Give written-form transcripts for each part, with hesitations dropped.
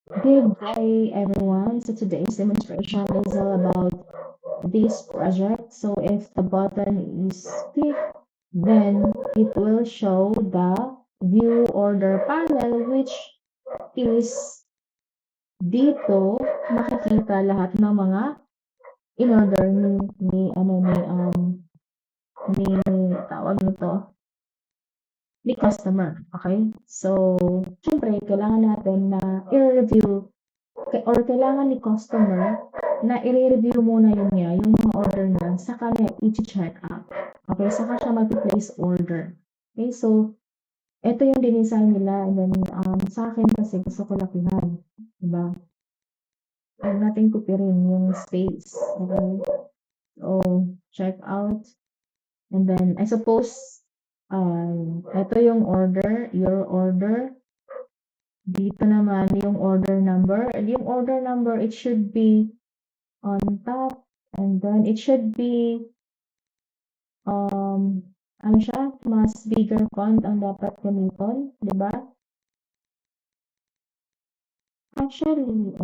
Good day, everyone. So today's demonstration is all about this project. So if the button is clicked, then it will show the view order panel, which is dito makikita lahat ng mga in-order ni tawag nito ni customer. Okay? So, syempre, kailangan natin na i-review or kailangan ni customer na i-review muna yun niya, yung mga order niya, saka niya i-check out. Okay, saka siya mag-place order. Okay, so, ito yung dinisign nila, and then, sa akin kasi gusto ko lakihan. Diba? Huwag natin kupirin yung space. Okay, so, check out. And then, I suppose, ito yung order, your order. Dito naman yung order number. And yung order number, it should be on top, and then it should be ano siya, mas bigger font ang dapat gamiton, di ba? Actually,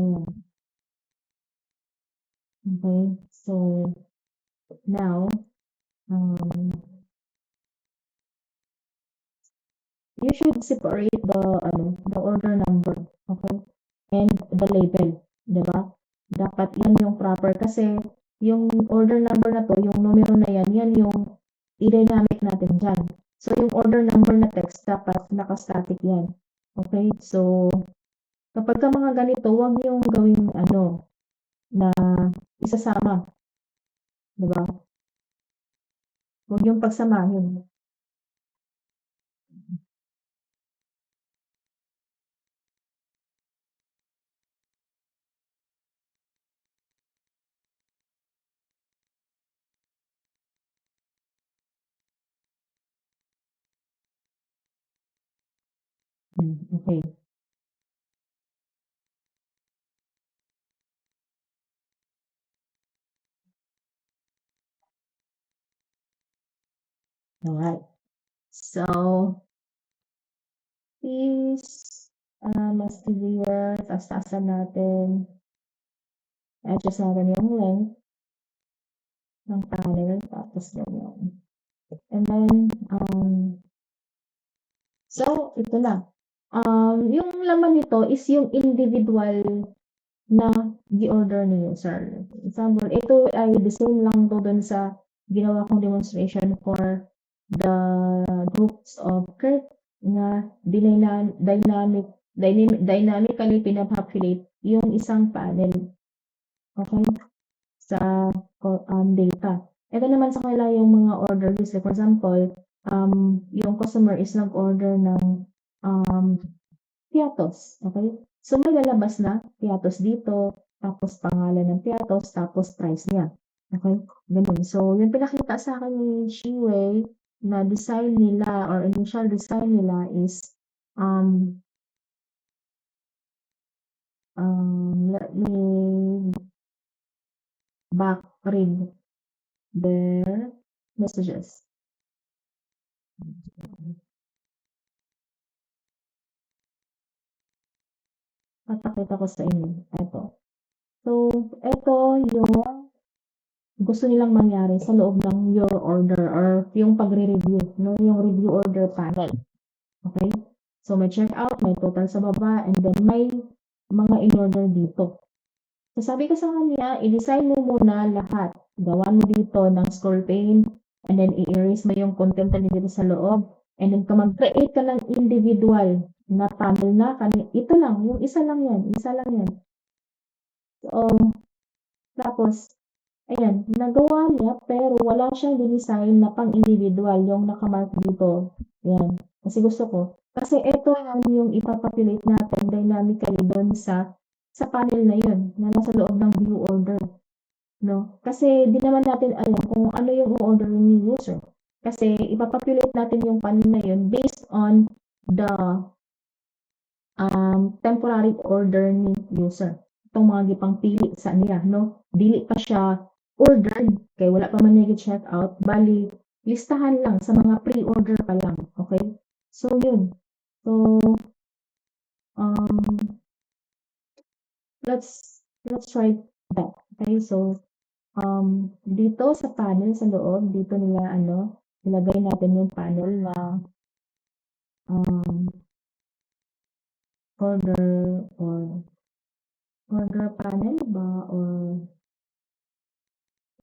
okay, so now you should separate the order number, okay, and the label, di ba? Dapat yan yung proper kasi yung order number na to, yung numero na yan yung i-dynamic natin dyan. So, yung order number na text, dapat naka-static yan. Okay? So, kapag ka mga ganito, huwag yung gawing na isasama. Diba? Huwag yung pagsamahin. Okay. Alright. So, please, mas clear, taas-taasan natin. Adjust natin yung length ng panel, tapos ganyan. And then, so, ito na. Yung laman nito is yung individual na gi-order ni user. Example, ito ay the same lang to dun sa ginawa kong demonstration for the groups of curve na dynamically pinapopulate yung isang panel. Okay? Sa data. Ito naman sa kanila yung mga order list. Like for example, yung customer is nag-order ng piatos. Okay? So, may lalabas na piatos dito, tapos pangalan ng piatos, tapos price niya. Okay? Ganun. So, yung pinakita sa akin ni Shiwei na design nila or initial design nila is let me back read their messages. Papakita ko sa inyo. Ito. So, ito yung gusto nilang mangyari sa loob ng your order or yung pagre-review, no? Yung review order panel. Okay? So, may checkout, may total sa baba, and then may mga in-order dito. So, sabi ko sa kanya, i-design mo muna lahat. Gawan mo dito ng scroll pane, and then i-erase mo yung content na dito sa loob, and then mag-create ka ng individual na panel na, ito lang, yung isa lang yan. So, tapos, ayan, nagawa niya pero wala siyang dinesign na pang-individual yung nakamark dito. Ayan, kasi gusto ko. Kasi ito yung ipapopulate natin dynamically doon sa panel na yun, na nasa loob ng view order. No? Kasi di naman natin alam kung ano yung order ni user. Kasi ipapopulate natin yung panel na yun based on the temporary order ni user. Itong mga gipang pili sa niya, no? Dili pa siya ordered, kay wala pa man niya check out, bali, listahan lang sa mga pre-order pa lang, okay? So, yun. So, let's try that. Okay, so dito sa panel sa loob, dito nila ano, ilagay natin yung panel na um, order or order panel ba or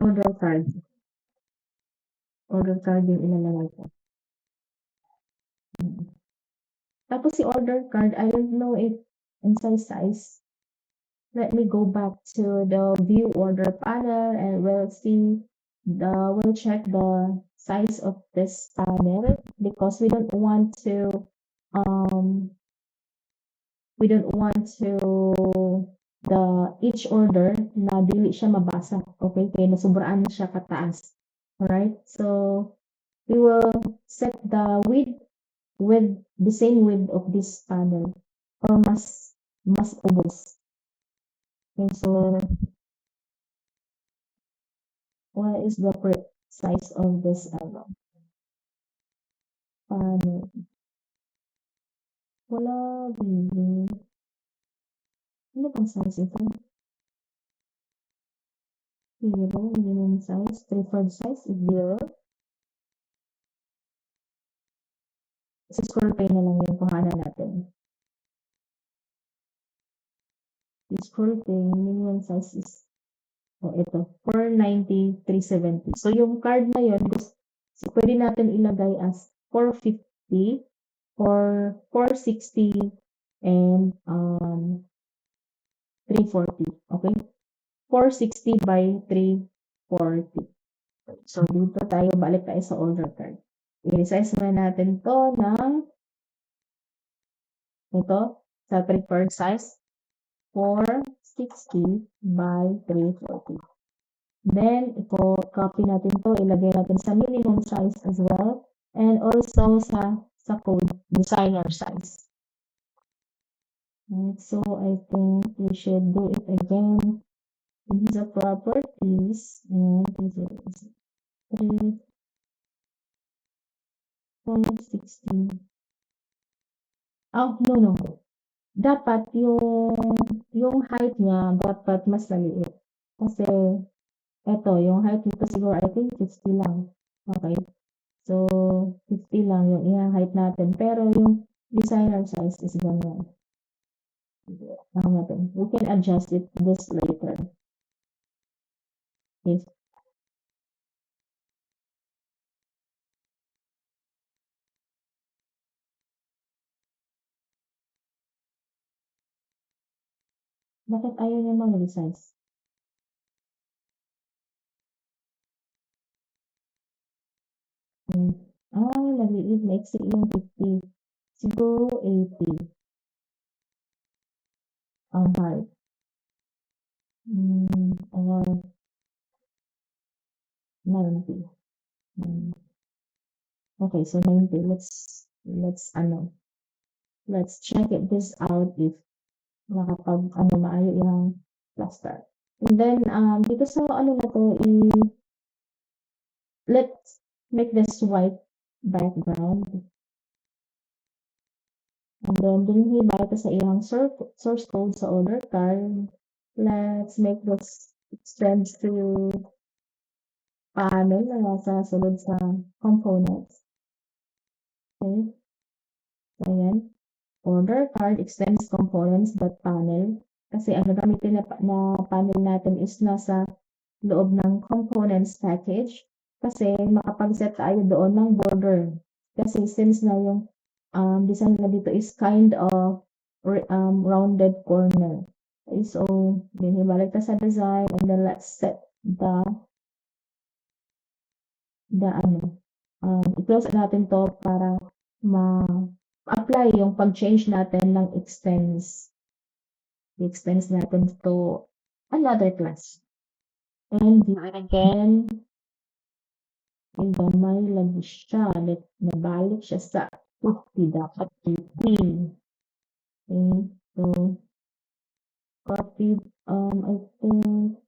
order card. Order card yung ilalagay ko. Tapos si order card, I don't know if inside size. Let me go back to the view order panel and we'll check the size of this panel because um we don't want to the each order na dili siya mabasa. Okay? Kaya nasubraan na siya kataas. Alright? So we will set the width with the same width of this panel or mas ubos. Okay, so what is the size of this panel? Wala really. Ano bang size ito? Zero, minimum size, preferred size is 0. Sa scroll pane na lang yung kuhanan natin. Scroll pane, minimum size is ito, 490, 370. So yung card na yun, pwede natin ilagay as 450 or 460 and 340. Okay? 460 by 340. So dito tayo, balik tayo sa order card. I-resize na natin to ng ito sa preferred size 460 by 340. Then, copy natin to, ilagay natin sa minimum size as well, and also sa code designer size. Right, so I think we should do it again. These are properties, and this is 460. Oh, no. Dapat yung height niya dapat mas maliit. Kasi eto, yung height nito siguro I think 50 lang. Okay? So, 50 lang yung i-height natin. Pero yung designer size is ganyan. Natin. We can adjust this later. Okay. Bakit ayaw niya mag-resize? Nag-iid na exit yung 50. Siguro 80. Ang height. Or 90. Okay, so 90. Let's check this out if maayo yung plaster. And then, dito sa na to, let's make this white background. And then, dinhi ba ito sa iyang source code sa order card. Let's make this extend to panel na nasa sulod sa components. Okay. So, ayan. Order card extends components.panel. Kasi ang gagamitin na panel natin is nasa loob ng components package. Kasi makapag-set tayo doon ng border. Kasi since na yung design na dito is kind of rounded corner. Okay, so, balik ta sa design and then let's set i-close natin to para ma-apply yung pag-change natin ng extends. I-extends natin to another class. And again, gamay lagi siya. Nabalik siya sa 50. Dapat 50. Okay. So, copy, I think,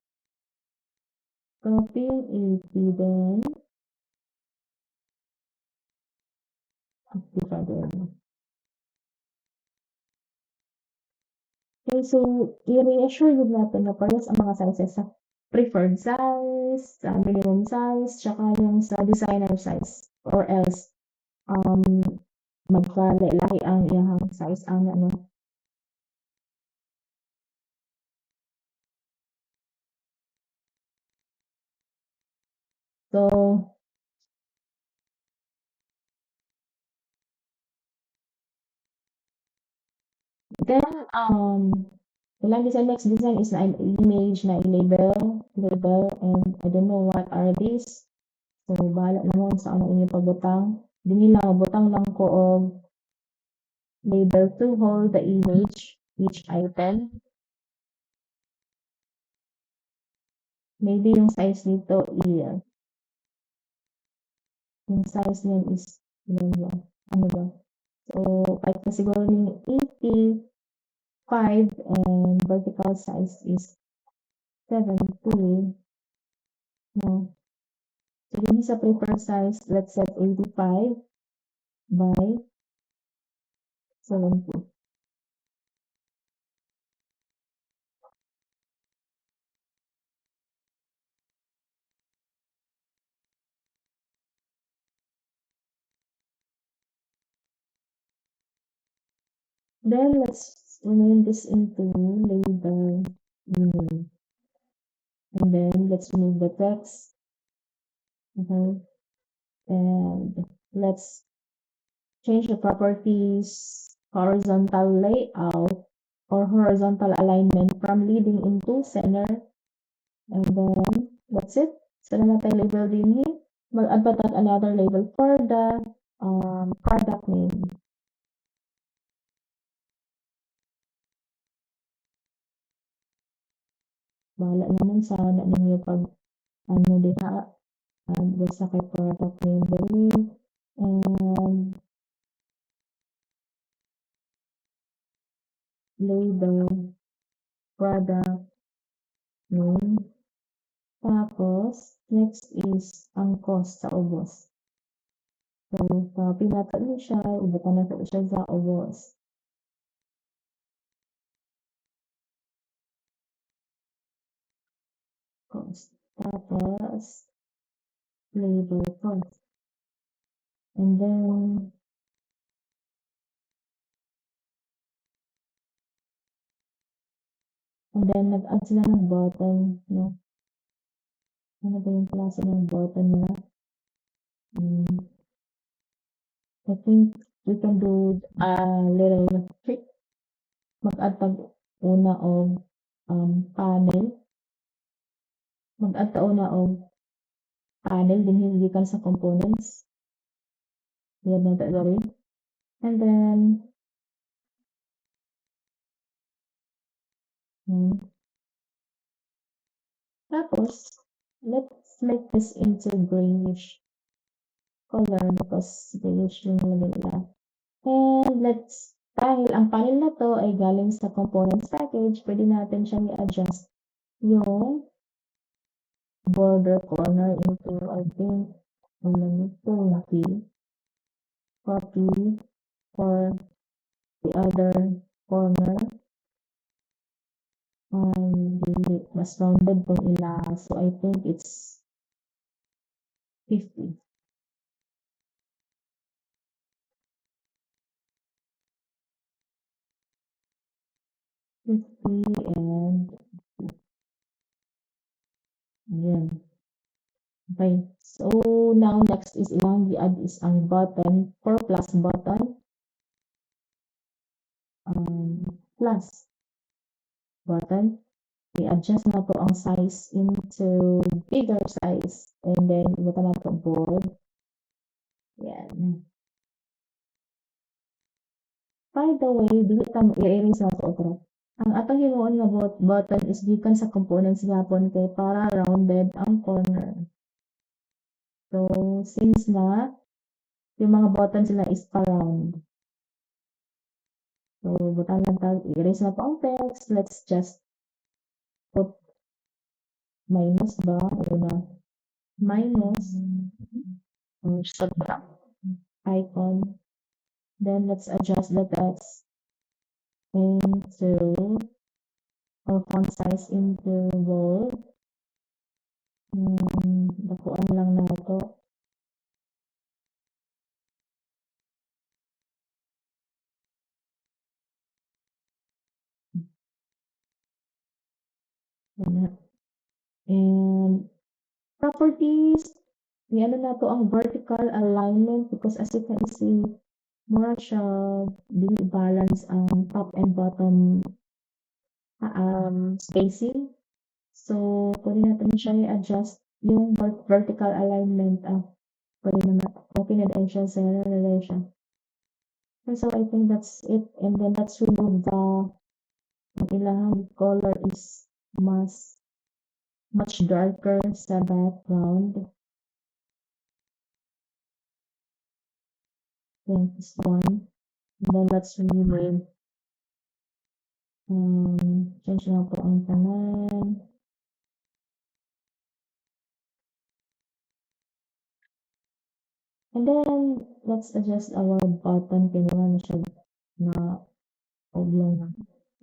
copy 80 then. 50 pa din. Okay, so i-reassure yun natin na parehas ang mga sizes sa preferred size, sa minimum size, tsaka yung sa designer size or else um, magkalahi-lahi ang iyang size ang ano. So, then, ilang design, next design is na image na label, and I don't know what are these. So, bahala naman sa ano inyo pagbutang. Dili lang, butang lang ko og label to hold the image, each item. Maybe yung size nito yung size niyan is, yun lang, ano ba? So, kahit na siguro yung 85 and vertical size is 70, no? So, yun sa preferred size, let's set 85 by 70. Then, let's rename this into label name. And then, let's remove the text. Okay. And let's change the properties horizontal layout or horizontal alignment from leading into center. And then, that's it. So, na natin label din here. Mag-add pa tayo another label for the product name. Bahala naman sa na ninyo pag ano diha. Basta kay product name dali. And label product name. Tapos, next is ang cost sa ubos. So, pinato niyo siya, ibutan na siya sa ubos. Cost. Tapos, labor cost. And then nag-add sila ng button, no? Ano ba yung klase ng button nila? I think we can do a little trick. Mag-add tag una og panel. Mag-add ta una og panel din gikan sa components. Yan na ta diri. And then tapos let's make this into grayish color because grayish yung nilagay nila. And let's, dahil ang panel na to ay galing sa components package, pwede natin siyang i-adjust yung border corner into, I think, copy for the other corner. Mas rounded tong ila. So, I think it's 50. 50 and ayan. Okay. So, now next is ilang i-add is ang button for plus button. Plus button. I-adjust na to ang size into bigger size. And then, ibutan na to bold. Yan. By the way, dili ta i-erase na to otro. Ang atong hinuon nga button is gikan sa components gapon kay para rounded ang corner. So, since na yung mga buttons sila is pa-round. So, butan lang tayo, i-erase na to ang text. Let's just put minus ba? Ano na? Minus icon. Then, let's adjust the text into or font size interval. Dakuan lang na ito. And properties, ano na to ang vertical alignment because as you can see, mura siya dili balance ang top and bottom spacing. So, pwede natin siya i-adjust yung vertical alignment. Pwede naman. Okay na din siya sa relation. And so, I think that's it. And then, let's remove ang ilang color is much darker sa background. Then, this one. And then, let's remove. Change na po ang tanan. And then, let's adjust our button. Kailangan na siya na oblong na.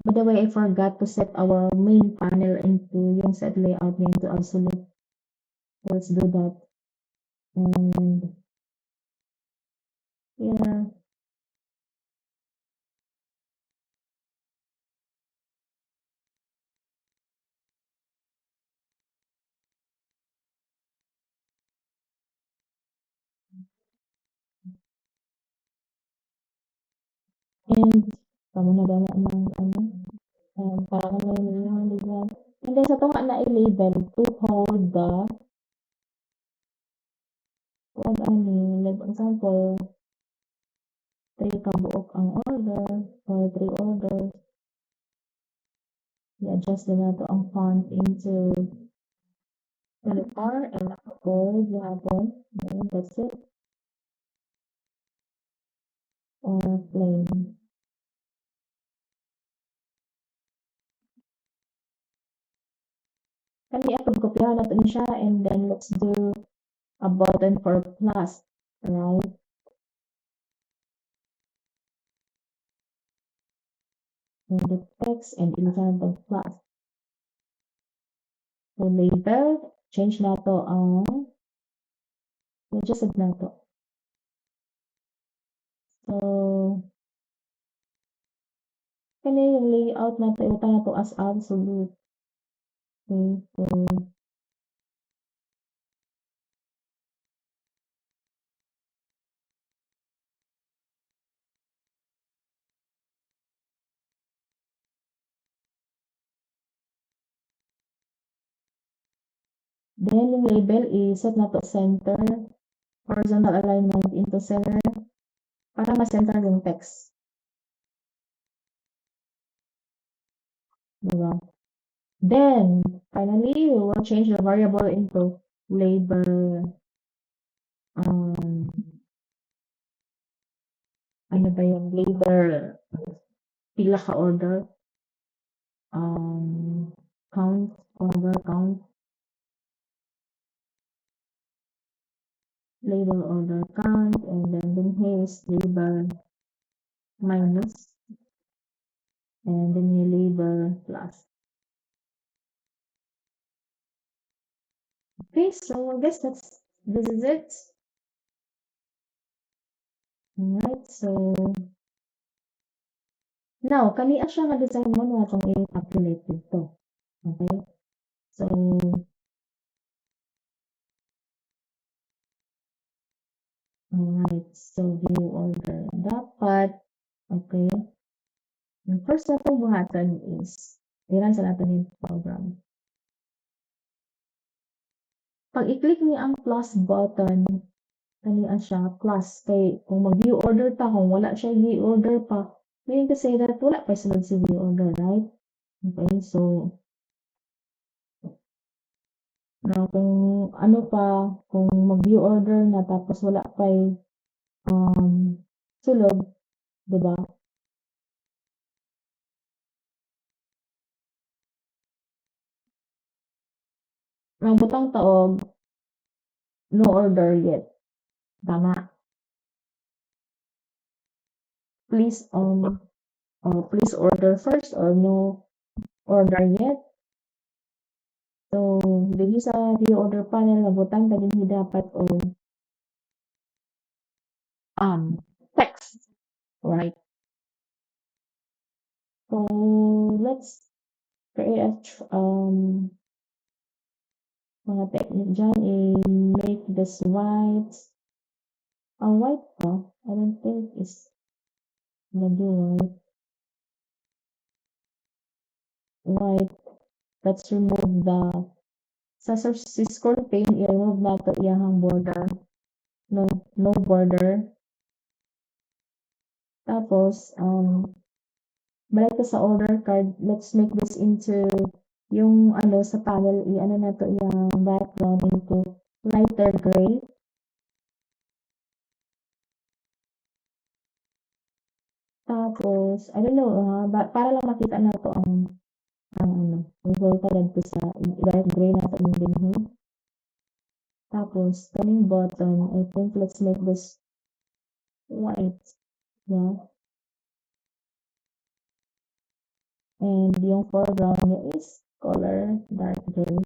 By the way, I forgot to set our main panel into yung set layout niya into absolute. Let's do that. And yeah. And tama na dala ng para may yung ligan. And then sa tunga na i-label to hold the like example 3 kabuok ang order or 3 orders. I-adjust din nato ang font into 24 and naka-bold hapon. Then that's it. Or plain. Kani ako kopyahan nato ni siya and then let's do a button for plus, right? And the text and ilagay ng plus. So label, change nato ang adjusted nato. So kani yung layout nato iutan nato as absolute. Okay, so then yung label i-set nato center, horizontal alignment into center para ma-center yung text. Diba? Then, finally, we will change the variable into label. Ano ba yung label? Pila ka order? Count, order count. Label order count, and then here is label minus, and then you label plus. Okay, so I guess this is it. Alright, so now, kani siya nga design mo na itong i-calculate dito. Okay? So, alright, so view order. Dapat, okay, yung first na itong buhatan is, ilan sa natin yung program. Pag i-click niya ang plus button, kaniya siya, plus, kay kung mag-view order ta, kung wala siya view order pa, meaning to say that wala pa sunod si view order, right? Okay, so, na kung ano pa, kung mag-view order na tapos wala pa sulod, di ba? Ang butang taog, no order yet. Tama. Please please order first or no order yet. So, dili sa view order panel nabutang ta dinhi dapat og text, right? So, let's create mga technique dyan make this white. White pa? I don't think is lagi white. White. Let's remove the sa scroll pane, i-remove nato iyang border. No border. Tapos, balik ka sa order card. Let's make this into yung ano sa panel, i-ano na to yung background into lighter gray. Tapos, I don't know, para lang makita na to ang ano, resulta dito sa dark gray na to yung dinhi. Tapos, kaning button, I think let's make this white. Yeah. And yung foreground niya is color dark gray.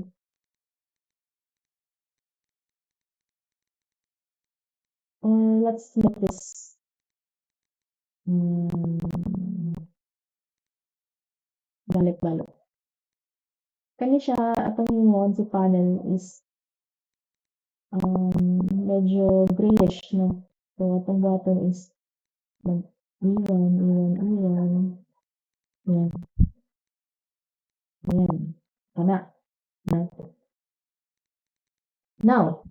Let's make this balik-balik. Kani siya, atong yung si panel is medyo grayish, no? So, atong button is iwan. Yan. Yan. Kana. Now,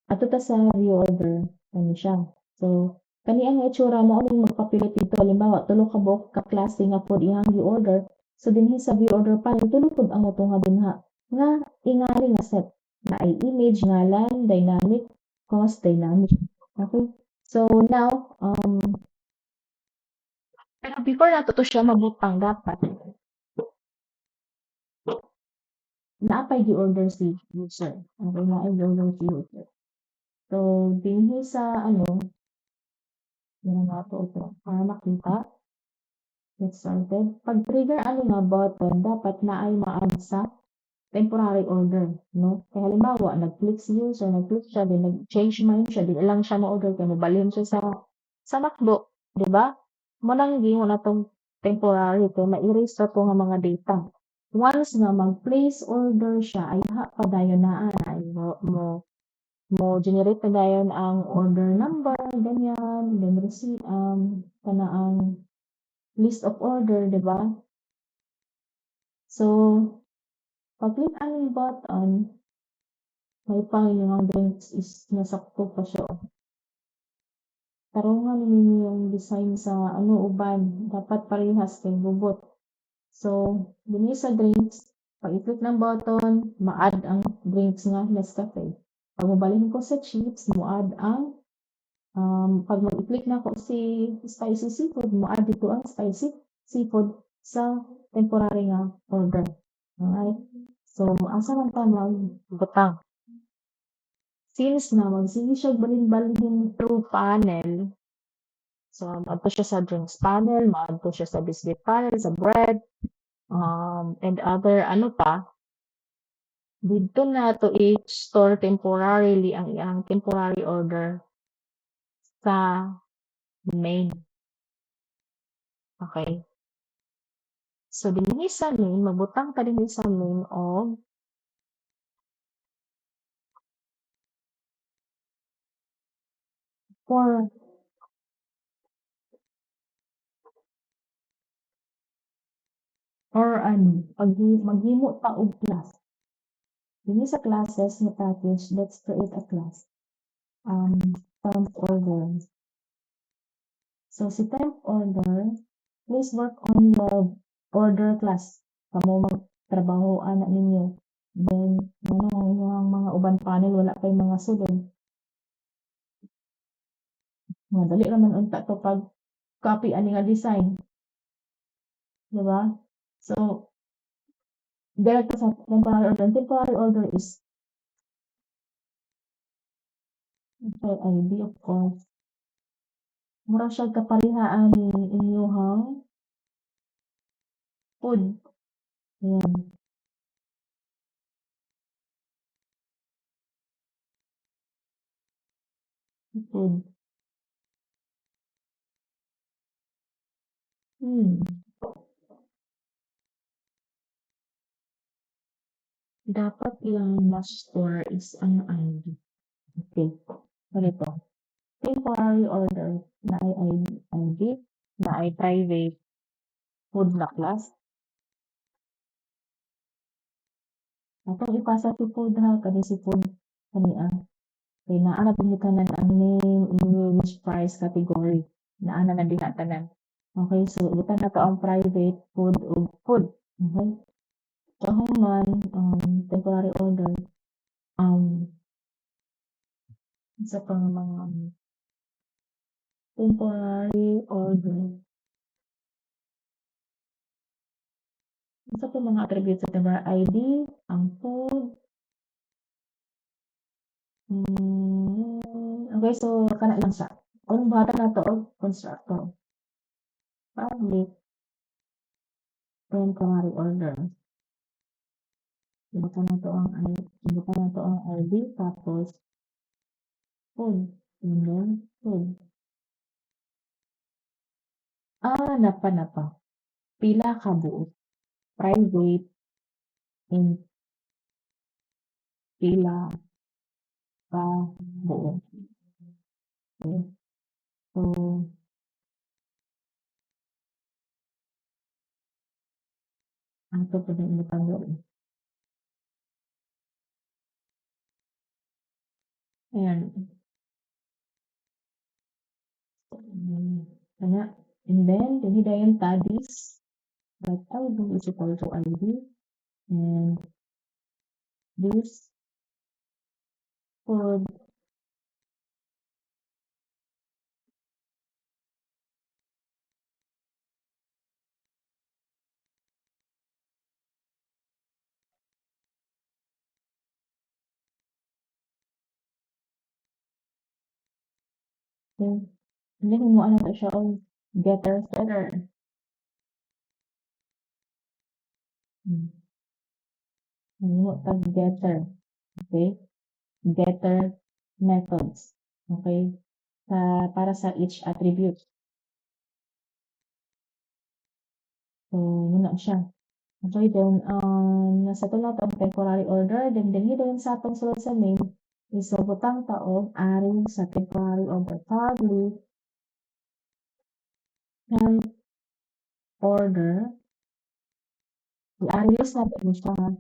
ato ta sa view order. Kani siya. So, kani ang itsura mo aning magpapilit dito. Halimbawa, tulo ka buok ka klase nga pod iyang view order. So, dinhi sa view order panel, tulo pod ang moto nga dinha. Nga, ingali nga set. Na ay image, ngalan, dynamic, cost, dynamic. Okay? So, now, pero before nato to siya mabutang dapat, naapay gi-order si user. Okay, naapay gi-order si user. So, dinhi sa ano, yan nga to ito. Para makita. Get started. Pag trigger ano nga button, dapat na ay ma-add sa temporary order, no? Kaya halimbawa, nag-click si user, nag-click siya, din nag-change mind siya, di lang siya ma-order, kaya mabalhin siya sa MacBook, di ba? Mananggi mo na tong temporary, kaya ma-erase na to nga mga data. Once nga mag-place order siya, ay padayon na ay mo generate na dayon ang order number, ganyan, then receive, kana ang list of order, di ba? So, pag-click ang button, may Panginoong drinks is nasakto pa siya. Tarungan ninyo yung design sa ano uban, dapat parehas kay bubot. So, dini sa drinks, pag i-click ng button, ma-add ang drinks nga Nescafe. Pag mabalik ko sa chips, mo-add ang pag mag-click na ko si spicy seafood, mo-add dito ang spicy seafood sa temporary nga order. Alright? So, asa man ta magbutang. Since na magsige siya balhin-balhin through panel, so adto siya sa drinks panel, maadto siya sa biscuit panel, sa bread, and other ano pa, dito na to i-store temporarily ang iyang temporary order sa main. Okay? So, dinhi sa main, magbutang ka dinhi sa main og for or ano, maghimo ta og class. Dinhi sa classes nga package, let's create a class. Temp order. So, si temp order, please work on your order class. Kamo magtrabahoan na ninyo. Then, ano ang inyong mga uban panel, wala kay mga sulod. Madali naman unta to pag copy ani nga design. Diba? So, direct sa temporary order. Temporary order is ID, of course. Mura siya kaparihaan ni inyong Food. Ayan, food. Hmm, dapat yung must store is ang ID. Okay, ganito. Temporary order na ay ID, na ay private food na class. Atong ipasa si food ha, kani si food kaniya. Kay naa na pinitanan ang name, English, price, category. Naa na diha tanan. Okay, so butan na to ang private food ug food. Okay? So man, temporary order, isa pang mga temporary order. Isa pa mga attributes sa temporary ID, ang food. Okay, so kana lang siya. Kung bata na to, constructor. Public temporary order. Ibutan na to ang ID, tapos food. And then food. Napa. Pila ka buo. Private and pila ka buo. Okay. So, ato po na ibutan doon. Ayan. Kana. And then, dinida yung tabis. But ID is equal to ID. And this food then himuan na to siya og getter setter. Himo tag getter. Okay? Getter methods. Okay? Para sa each attribute. So, muna siya. Okay, then, nasa to na ang temporary order, then din sa atong sulod sa name, is butang taog ari sa temporary order. Public temp order, i-areas natin siya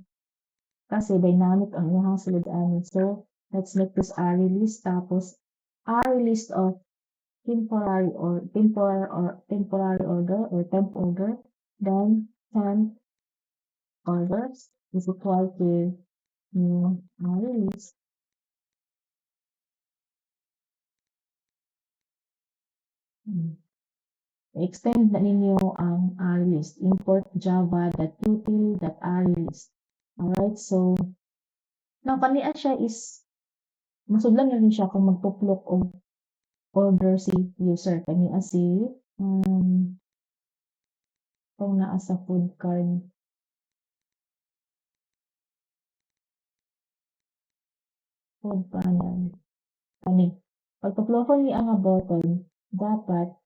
kasi dynamic ang iyang sulod-anon. So, let's make this array list, tapos array list of temporary order or temp order, then temp orders is equal to new array list. I-extend na ninyo ang arraylist. Import java.util.arraylist. Alright, so nang kaniya siya is masudlan na rin siya kung magtuplok o order si user. Kaniya si kung naa sa food card. Food panel. Kani. Pagtuplokon ni ang button, dapat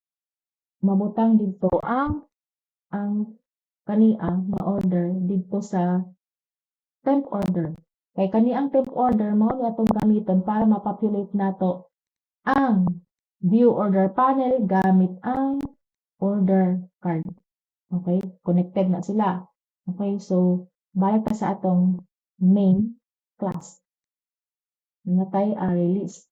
mabutang dito ang kaniya na order dito sa temp order. Kay kaniang temp order mao ni atong gamiton para mapopulate nato ang view order panel gamit ang order card. Okay? Connected na sila. Okay? So, balik ta sa atong main class. Natay array list.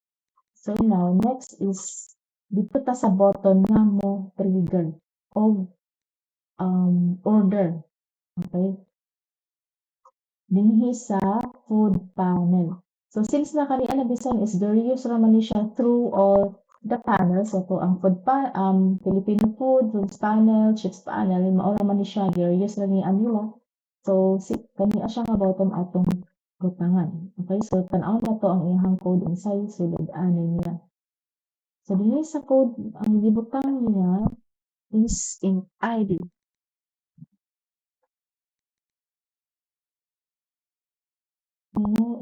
So, now, next is dito ta sa button nga mo trigger o order. Okay? Dinhi sa food panel. So, since na kaniya na design is reuse raman ni siya through all the panels. So, ang food Filipino food, foods panel, chips panel, mao raman ni siya, reuse ra ni nila. So, kaniya siya nga button atong butangan. Okay, so tan-aw na to ang iyang code inside sulod-anon niya. So, dinhi sa code, ang gibutang niya is in ID.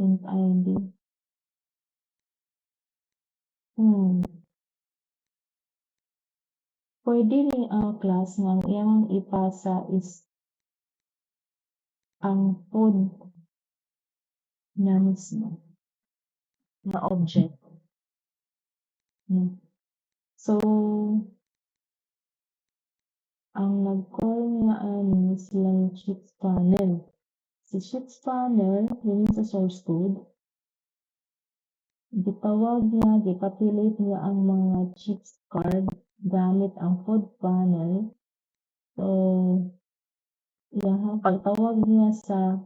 int ID. Pwede ni ang class nga ang iyang ipasa is ang food na mismo na object. So, ang nag-call nga ani silang chips panel. Si chips panel, yun yung sa source code. Gitawag niya, gipapilate niya ang mga chips card gamit ang food panel. So, iyahang pagtawag niya sa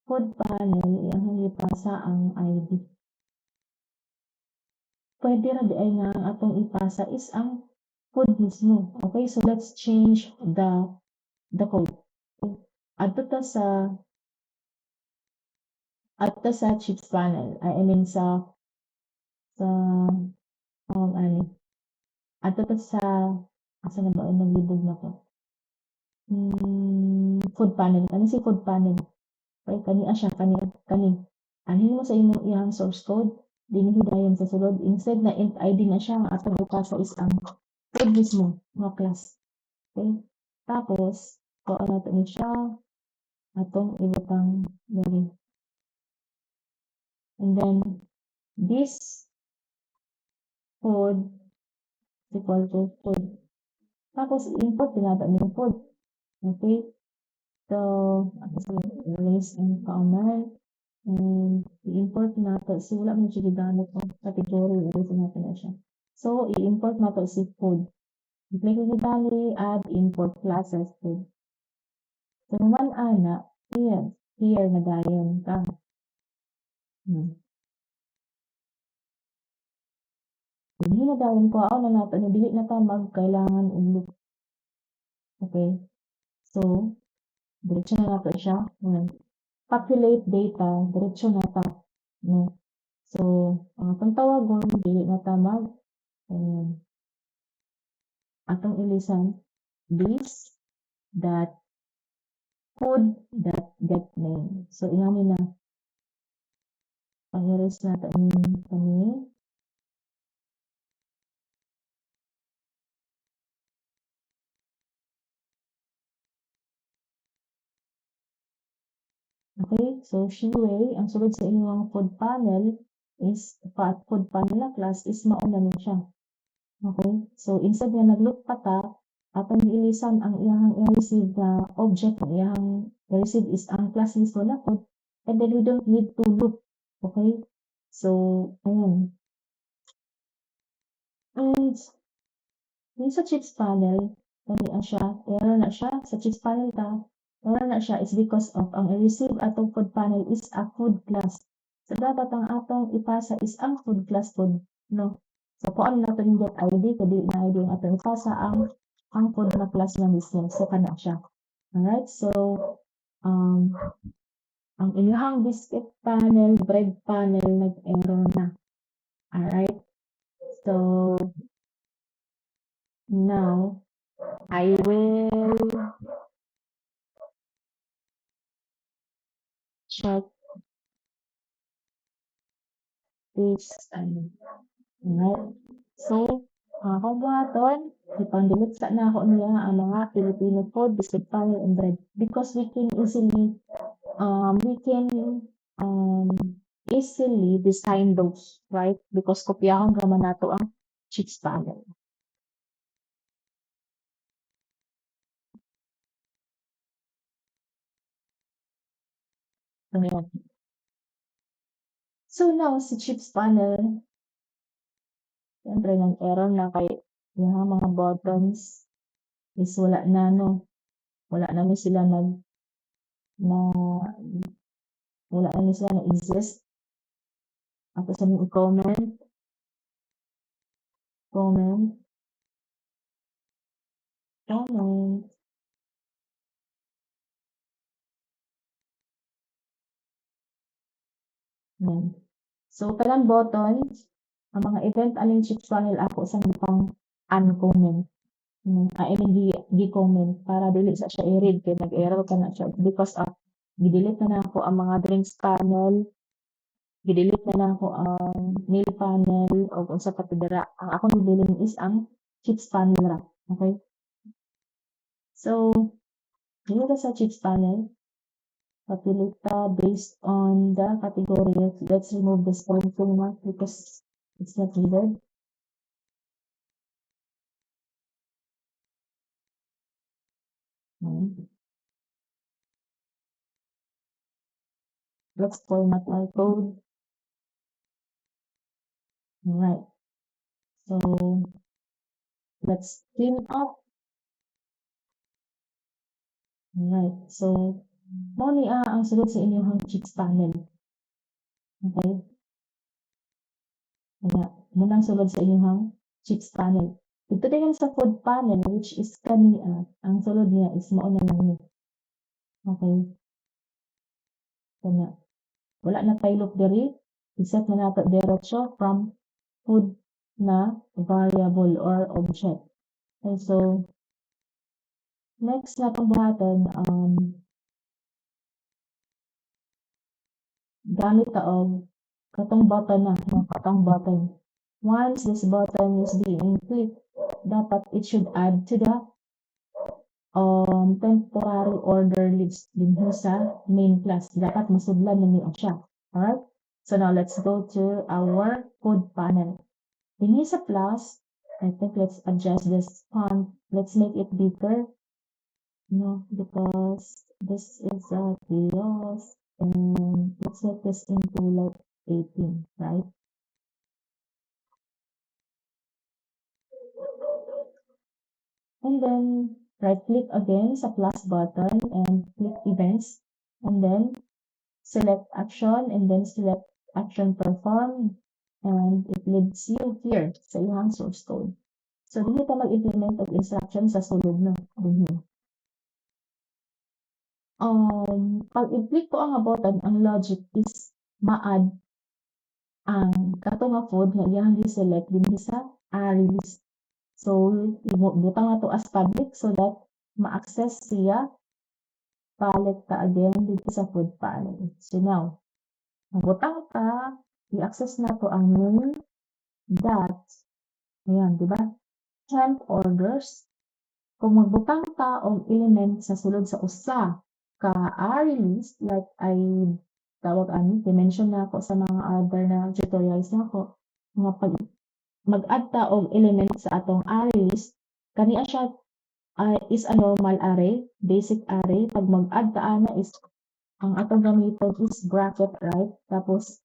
food panel, iyahang ipasa ang ID. Pwede ra di ay nga ang atong ipasa is ang food mismo. Okay, so let's change the code. Adto ta sa chips panel. I mean sa ani. Adto ta sa asa na ba naglibog na ko. Food panel. Kani si food panel. Okay, kani siya, kani. Anhin mo sa imong iyang source code, dinihidayon sa sulod. Instead na int ID na siya, ang atong ipasa is ang food mismo, mga class. Okay? Tapos, kuha nato ni siya, atong ibutang dali. And then, this food is equal to food. Tapos, input din nato ni food. Okay? So, erase and command. And i-import nato. So, wala mo siya gigamit ng category. Erase nato na siya. So, i-import nato si food. I-click ko dali, add import classes food. So, naman ana, here na dayon ka. Hindi na dayon ko, na nato, dili na ta magkailangan ulit. Okay? So, diretso na nato siya. Populate data, diretso na ta. No? So, ang atong tawagon, dili na ta atong ilisan, this that food that get name. So, ingami na. Pang-erase nato kani. Okay, so Shiwei, ang sulod sa inyong food panel is, food panel na class is mauna nun siya. Okay, so instead nga nag-loop pa ta, atong ilisan ang iyang i-receive na object ng iyang i-receive is ang class mismo na food, and then we don't need to loop. Okay, so ayun. And yung sa chips panel, error na siya, sa chips panel error na siya is because of ang i-receive atong food panel is a food class. So, dapat ang atong ipasa is ang food class food, no? So, kung nato yung get ID, kadi na ID yung atong ipasa ang food na class na mismo. So, kana siya. Alright, so, ang inyong biscuit panel, bread panel, nag-error na. Alright, so, now, I will check this. Alright. So, kung buhaton, ipang-delete sa na ako niya ang mga Filipino food, biscuit panel, and bread. Because we can easily design those, right? Because kopyahon gaman nato ang chips panel. Ayan. So now, si chips panel, siyempre ng error na kay yung mga buttons is wala na, no? Wala na sila wala na sila na-exist. Ako sa mga comment. So, kanang buttons, ang mga event aning chips panel ako sa pang uncomment. I mean, gi-comment para dili sa siya i-read kay nag-error ka na siya because of gidelete na ako ang mga drinks panel, Gidelete na lang ako ang nail panel o unsa pa to dira. Ang akong bibilin is ang chips panel ra. Okay? So, dito ta sa chips panel, papili ka based on the category. Let's remove the sprinkle mark because it's not needed. Let's format our code. Alright. So, let's clean up. Alright. So, mo ni ang sulod sa inyong chips panel. Okay? Kaya, muna ang sulod sa inyong chips panel. Ito din sa food panel, which is kaniya. Ang sulod niya is mauna lang niya. Okay? Kanya, wala na tayo loop diri. Iset na nato diretso from food na variable or object. Okay, so, next na itong buhaton, gamit taong katong button na, katong button. Once this button is being clicked, dapat it should add to the temporary order list din sa main class. Dapat masudlan na niyo siya. Alright? So now let's go to our code panel. Din sa plus, I think let's adjust this font. Let's make it bigger. No, because this is a chaos. And let's make this into like 18, right? And then right click again sa plus button and click events. And then select action and then select action performed. And it leads you here sa iyang source code. So, dito ka mag-implement of instruction sa sulod na. Pag i-click ko ang button, ang logic is ma-add ang kato nga food nga iyang gi-select din sa array list. So, butang na to as public so that ma-access siya balik ka again dito sa food panel. So now, magbutang ka, i-access na to ang main dot. Ayan, di ba? Temp orders. Kung magbutang ka og element sa sulod sa usa ka array list, like I tawag ani, i-mention na ako sa mga other na tutorials na ako, mga pag mag-add ta og element sa atong array list, kaniya siya is a normal array, basic array. Pag mag-add ta ana is ang atong gamiton is bracket, right? Tapos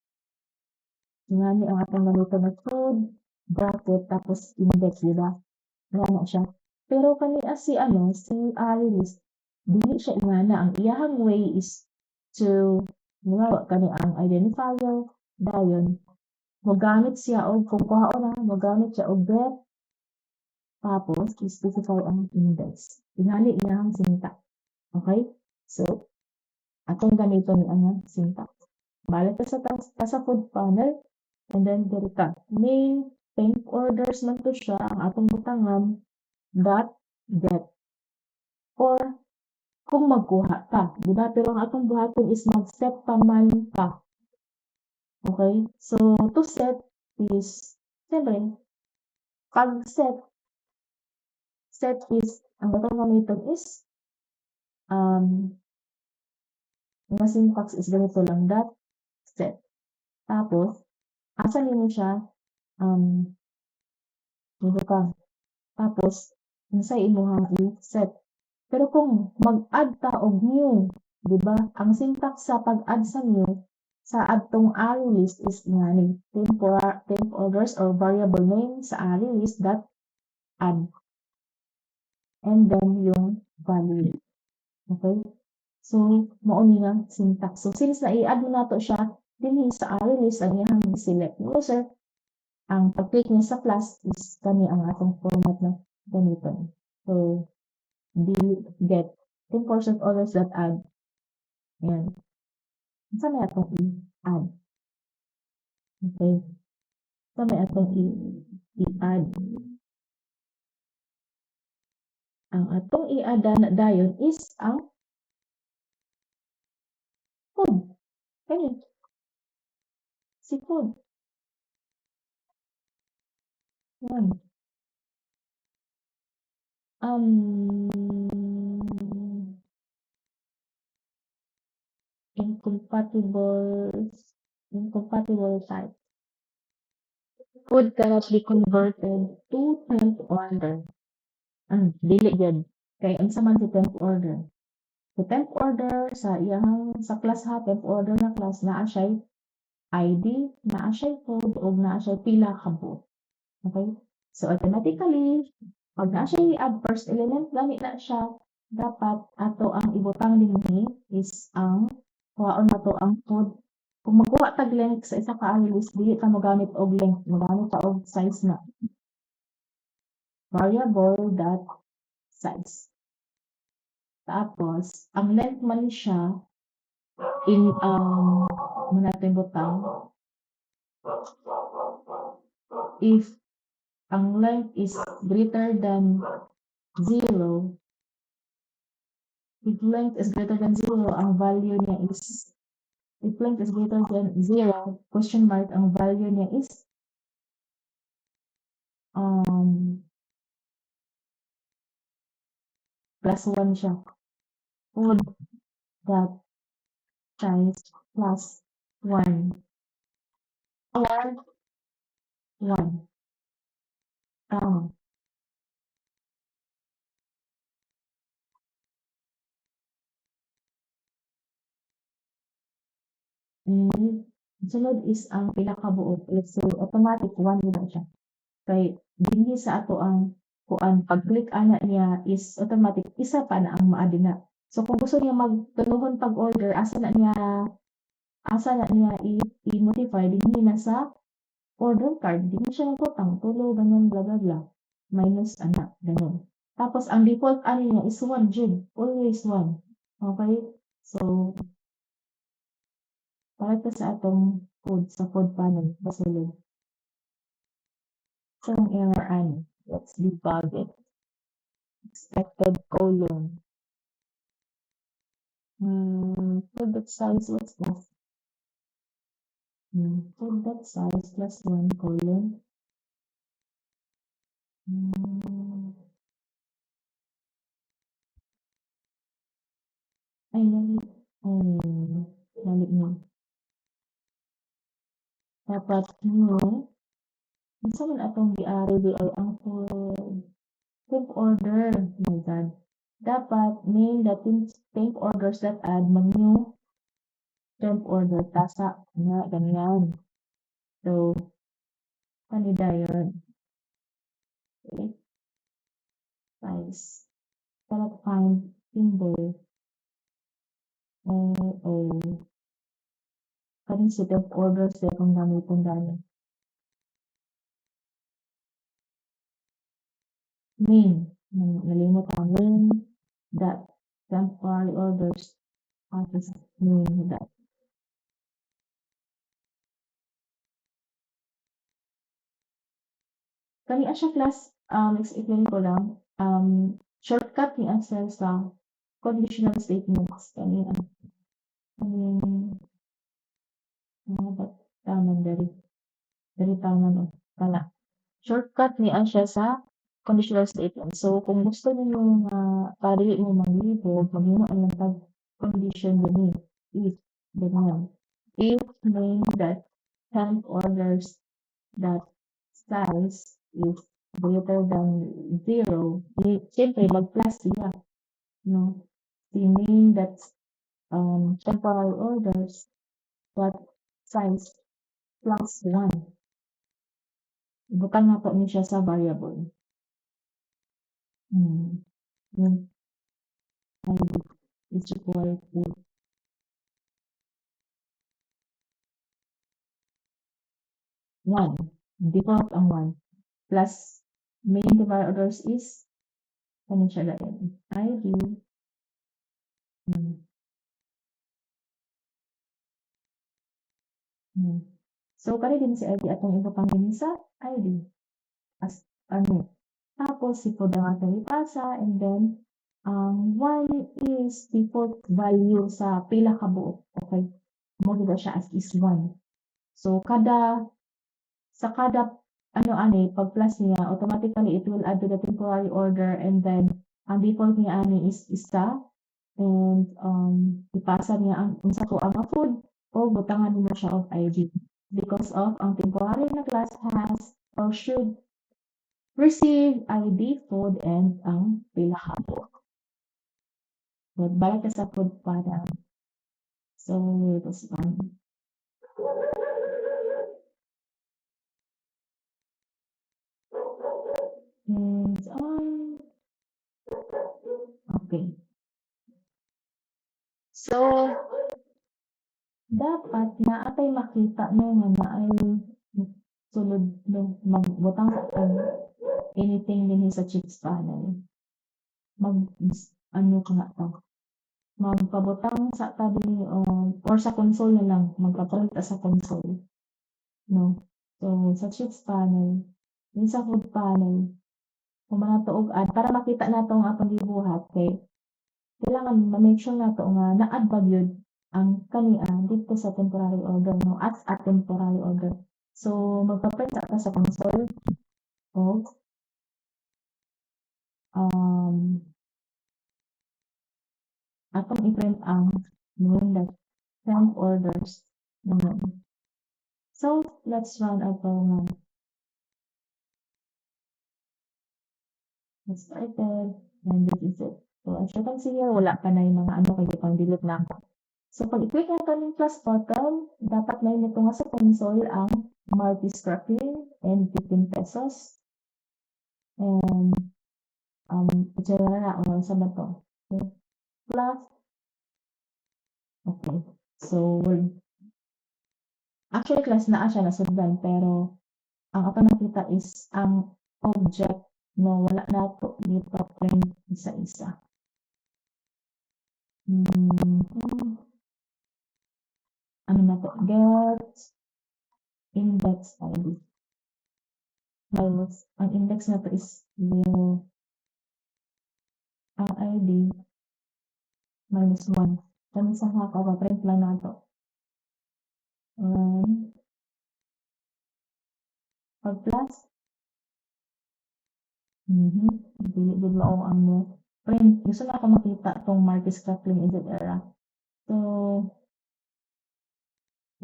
ngani ang atong gamiton na food, bracket, tapos index, di ba? Ngana siya. Pero kaniya si array list, dili siya ingana. Ang iyahang way is to kani ang identifier dayon mogamit siya og kung kuhaon na mogamit siya og get tapos i-specify ang index. Ingali iyang syntax. Okay? So, atong gamiton ang syntax. Balik ka sa food panel and then diri ka. Main temp orders man to siya ang atong butangan dot get. Or kung magkuha ka, di ba? Pero ang atong buhaton is mag-set pa man ka. Okay? So, to set is, siyempre, pag set is, ang batang gamiton is, yung syntax is ganito lang, dot set. Tapos, asa nyo siya, dito ka. Tapos, nasa imuhang i-set. Pero kung mag-add ta og new, di ba? Ang syntax sa pag-add sa new, sa adtong array list is ngani temp orders or variable name sa array list that add and then yung value. Okay? So, mao ni nga syntax. So, since na i-add mo nato siya dinhi sa array list ang iyang select mo sir, ang pag-click niya sa plus is kani ang atong format na gamiton. So, get temp orders that add. Ayan. Saan may atong i-add? Okay. Saan may atong i-add? Ang atong i-add na dayon is ang food. Kani. Si food. Yan. Um, incompatible incompatible type. Food cannot be converted to temp order. Dili gyud. Kay unsa man si temp order? So temp order sa iyang sa class ha, temp order na class naa siya'y ID, naa siya'y code, ug naa siya'y pila ka buok. Okay? So automatically, pag naa siya'y add first element gani na siya, dapat ato ang ibutang dinhi is ang kuhaon nato ang code. Kung magkuha tag length sa isa ka alias, dili ta mogamit og length, mogamit ta og size na variable dot size. Tapos, ang length man siya in muna natin butang if ang length is greater than 0, if length is greater than 0, ang value niya is if length is greater than 0, question mark, ang value niya is plus 1 siya. Food dot size plus 1 or 1. Tama. Sunod is ang pila ka buok. Let's say automatic 1 na siya. Kay dinhi sa ato ang kuan pag-click ana niya is automatic isa pa na ang maa na. So kung gusto niya magtuluhon pag-order, asa na niya i-modify dinhi na sa order card. Dinhi siya nagputang tulo ganyan bla bla bla. Minus ana ganun. Tapos ang default ano niya is 1 jud, always 1. Okay? So para to sa atong code sa code panel basulod. So ang error ano, let's debug it. Expected colon. Food dot size, what's that? Food dot size plus 1 colon. Ay, mali mo. Dapat mo, isa man atong diari di ay ang food temp order. Oh my God. Dapat name the temp orders that add mag-new temp order tasa nga ganyan. So, kanida yun. Okay. Size. Dapat find symbol. Kaning si temp orders din kung gamitin dami. Main. Nalimot ang main dot temporary orders. Tapos main dot. Kani siya class, explain ko lang. Shortcut ni answer sa conditional statements. Kani ba't taman dari taman o kala. Shortcut ni siya sa conditional statement. So, kung gusto niyo para dili mo maglibog, maghimo lang tag condition din if ganyan. If main that temp orders that size is greater than 0, siyempre mag-plus siya. No? Si main that temporary orders that size plus 1. Butang na po niya siya sa variable. Yun. ID is equal to 1. Default ang 1. Plus main temporary orders is ano siya dahil? ID. So, kani din si ID atong ibutang din sa ID. As ano. Tapos, si food ang atong ipasa and then 1 is default value sa pila ka buok. Okay? Mo gid siya as is 1. So sa kada pag-plus niya, automatically it will add to the temporary order, and then ang default niya is isa, and ipasa niya ang unsa to ang food o butangan mo siya of ID because of ang temporary na class has or should receive ID, food, and ang pinaka-book. But balik ka sa food para. So, this one. And, okay. So, dapat naatay makita no nga naay sulod no magbutang sa anything din sa chips panel. Ka nga to. Magpabutang sa tabi or sa console na lang, magpa-print sa console. No? So, sa chips panel, din sa food panel, kung manatuog ad, para makita na itong atong gibuhat, kay kailangan ma-make sure na ito nga na-add ba yun ang kaniya dito sa temporary order, no? As a temporary order. So, magpa-print sa console o atong i-print ang mga temp orders naman. So, let's run atong get started, and this is it. So, as you can see here, wala pa na yung mga kaya pang delete na ako. So, pag i-click natin yung plus button, dapat na ito nga sa console ang multi-scrapping and 15 pesos. And, ito na sa ba to? Okay. Plus, okay. So, actually, class na siya nasugdan, pero ang ako nakita is ang object, no, wala na ito ipa-print isa-isa. Ano na to? Get index ID. Minus, ang index na to is 0. Ang ID minus 1. Kami sa print lang na to. Pag plus, hindi mo ang print. Gusto na ako makita itong Marcus Kaplan etc. So,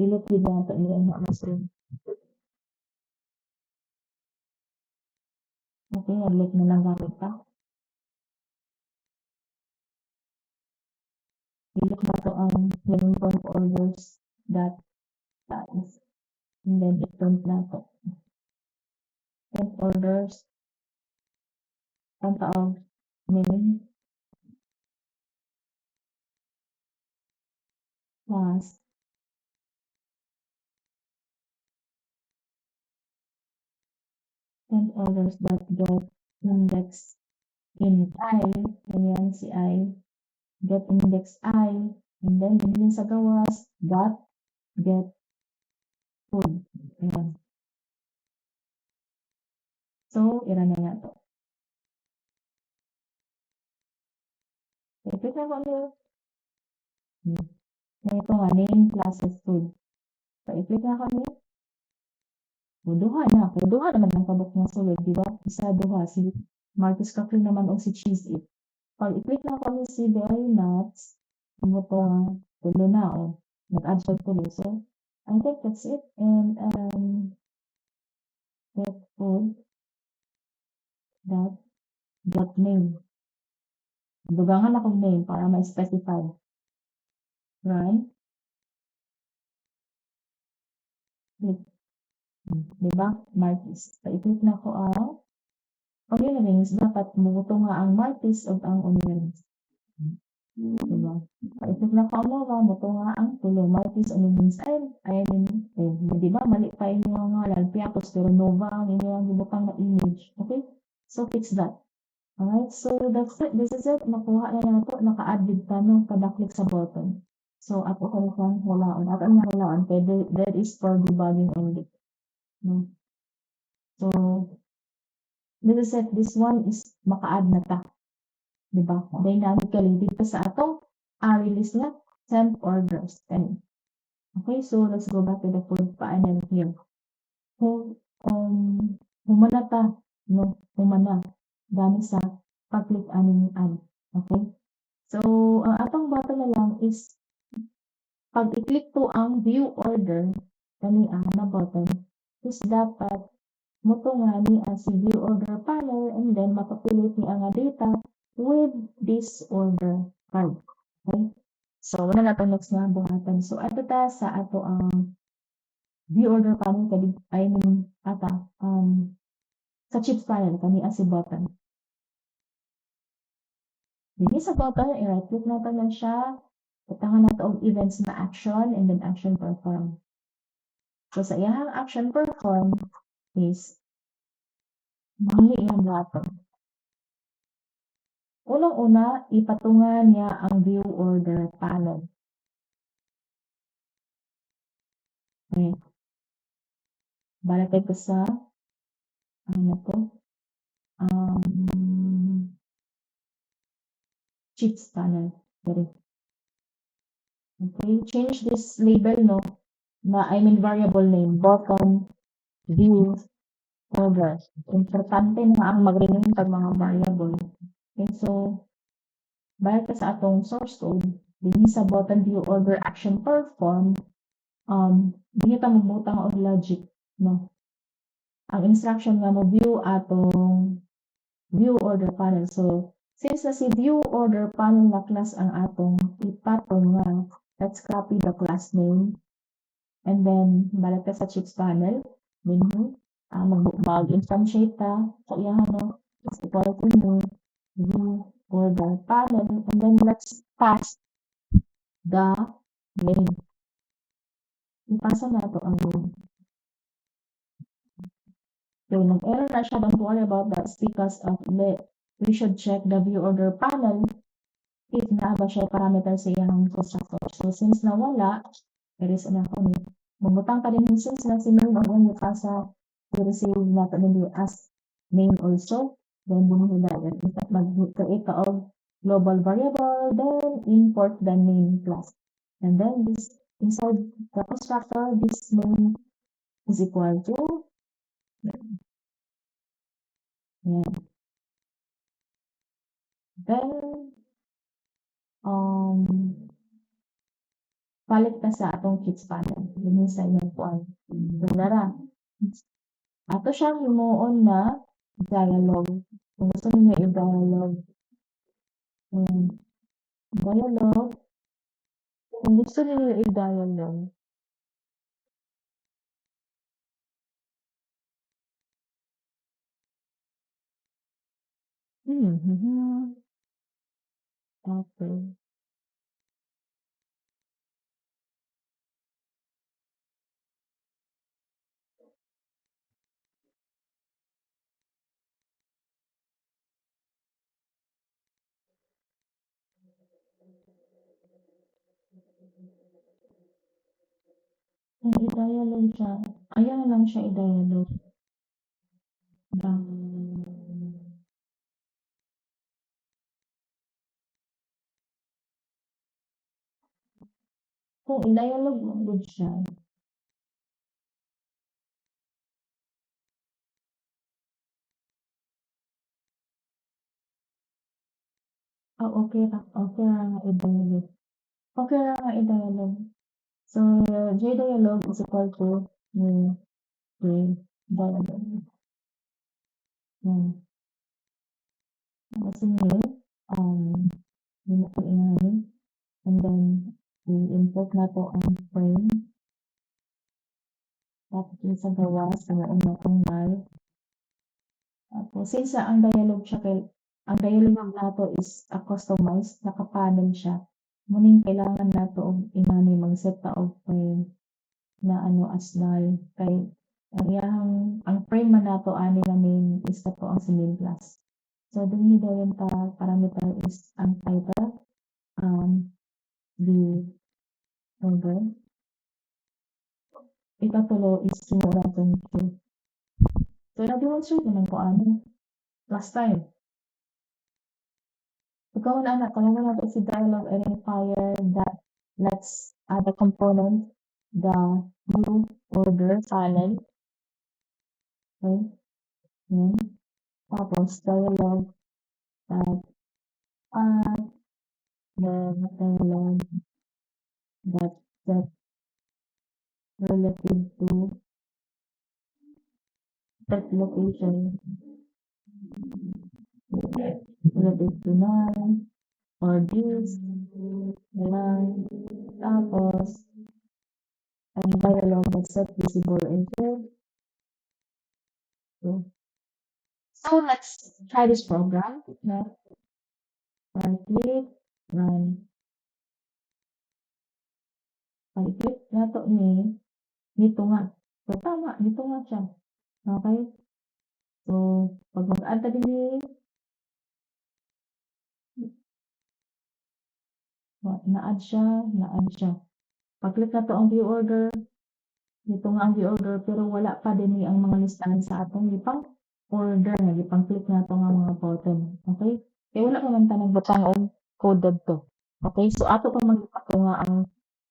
delete din natin ito nila na screen. Okay, nag-look na lang gamit pa. Delete na ito ang living form orders that is. And then, i-print na ito. Print orders. Ang taong name plus print orders that get index in I, ganyan si I, get index I, and then din sa gawas, dot get food. Ayan. So, ira na ito. I-click na ko ano. Na ito nga, name classes food. So, i-click na ko ano. Duha na. Pero duha naman ang kabuk ng sulod, di ba? Isa duha. Si Marcus Kaplan naman o si Cheese It. Pag i-click na ko ano si Dairy Nuts, ano to, tulo na o. Nag-add siya tulo. So, I think that's it. And, get food that name. Dugangan akong name para ma-specify. Run. Diba? Martis. So, i-click na ko ang onion rings. Dapat muto nga ang martis o ang onion rings. Diba? So, i-click na ko ang mga muto nga ang tulo. Martis, onion rings. Diba? Mali pa inyo nga lalpiakos pero nova ang inyo ang gibutang na image. Okay? So, fix that. Alright, so that's it. This is it. Nakuha na nato. Naka-add din pa no, kada click sa button. So, ako ko lang hulaan. At ang hulaan, that is for debugging only. No? So, this is it. This one is maka-add na ta. Diba? Dynamically dito sa atong release na temp orders. Okay, so let's go back to the food panel here. Hu humana ta, no, humana dami sa pag-click aning ad. Okay? So, ang atong button na lang is pag i-click to ang view order kani na button is dapat moto nga ni si view order panel and then mapapilit ni ang data with this order card. Okay? So, wala na itong next nga buhatan. So, ato ta sa ato ang view order panel kadi I mean sa chips panel kani si button. Dili sa button, i-right click natin lang siya. Tatangan nato og events na action and then action perform. So sa iyang action perform is mali iyang button. Unang-una, ipatungan niya ang view order panel. Okay. Balik tayo sa ano to? Chips panel. Sorry. Okay, change this label no na I mean variable name button view order. Importante na ang mag-rename tag mga variable. Okay, so balik ka sa atong source code dinhi sa button view order action perform dinhi ta magbutang og logic no. Ang instruction nga mo view atong view order panel. So since na si view order panel na class ang atong ipatong nga, let's copy the class name and then balik ka sa chips panel dinhi mag-instantiate ta sa iyahan no is equal to new view order panel and then let's pass the name. Ipasa na to ang name. So nag-error na siya, don't worry about that because of we should check the view order panel if naa ba siya parameter sa iyang constructor. So since nawala, erase na ko ni. Mabutang ka din since na si name ang yung ipasa to receive na to nili as name also. Then bumuhin na yan. If mag-create ka of global variable, then import the name class. And then this inside the constructor, this name is equal to yan. Then palit na sa atong chips panel. Yun sa inyong kuan. Dara. Ato siyang himuon na dialog. Kung gusto niyo i-dialog. Dialog. Kung gusto niyo i-dialog. Okay. Kung i-dialog siya, ayan na lang siya i-dialog. Kung i-dialog mo good siya. Okay ra nga i-dialog. Okay ra nga i-dialog. So, JDialog is equal to new dialog. Yan. Kasi ngayon, yun na ingani. And then, i-import na to ang frame. Tapos yung sa gawas, gawin na itong live. Tapos, since ang dialog siya, ang dialog nato is customized, nakapanel siya. Muning kailangan nato og ingani mag-set ta og frame na as null. Kay ang frame man nato ani na main is nato ang si main class. So, dinhi dayon ta parameter is ang title, the order. Ikatulo is sinuo natin true. So, na-demonstrate naman ko last time. Ikaw na anak, kung naman natin si dialog identifier that let's add a component the new order panel. Okay? Yan. Tapos, dialog that add the dialog that relative to that location relative to none or this lang. Tapos, ang dialog that set visible into. So let's try this program. No? Right click, run. Right click, nato ni dito nga. So tama, dito nga siya. Okay? So, pag mag-add ka din na-add siya. Pag-click na to ang view order, dito nga ang view order, pero wala pa din ang mga listahan sa atong gipang order nga gipang click na to nga mga button. Okay? Kaya wala pa man tanong butang og coded to. Okay? So ato pa magpato nga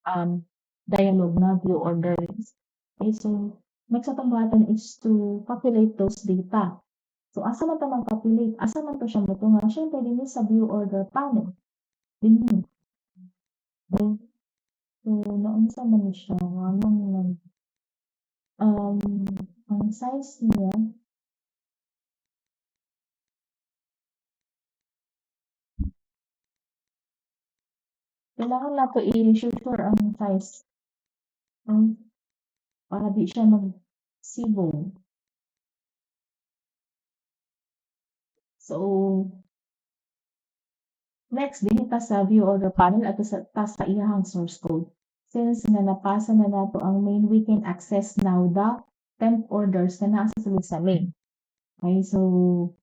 ang dialog na view order. Okay? So next atong button is to populate those data. So asa man to mag-populate? Asa man to siya motunga? Syempre din sa view order panel. Dinhi. Okay? So naunsa man ni siya? Anong ang size niya kailangan nato i-sure ang size para di siya mag-sibong. So, next, din ta sa view order panel at ta sa iyahang source code. Since nga napasa na nato ang main, we can access now the temp orders na nasa sulod sa main. Okay, so,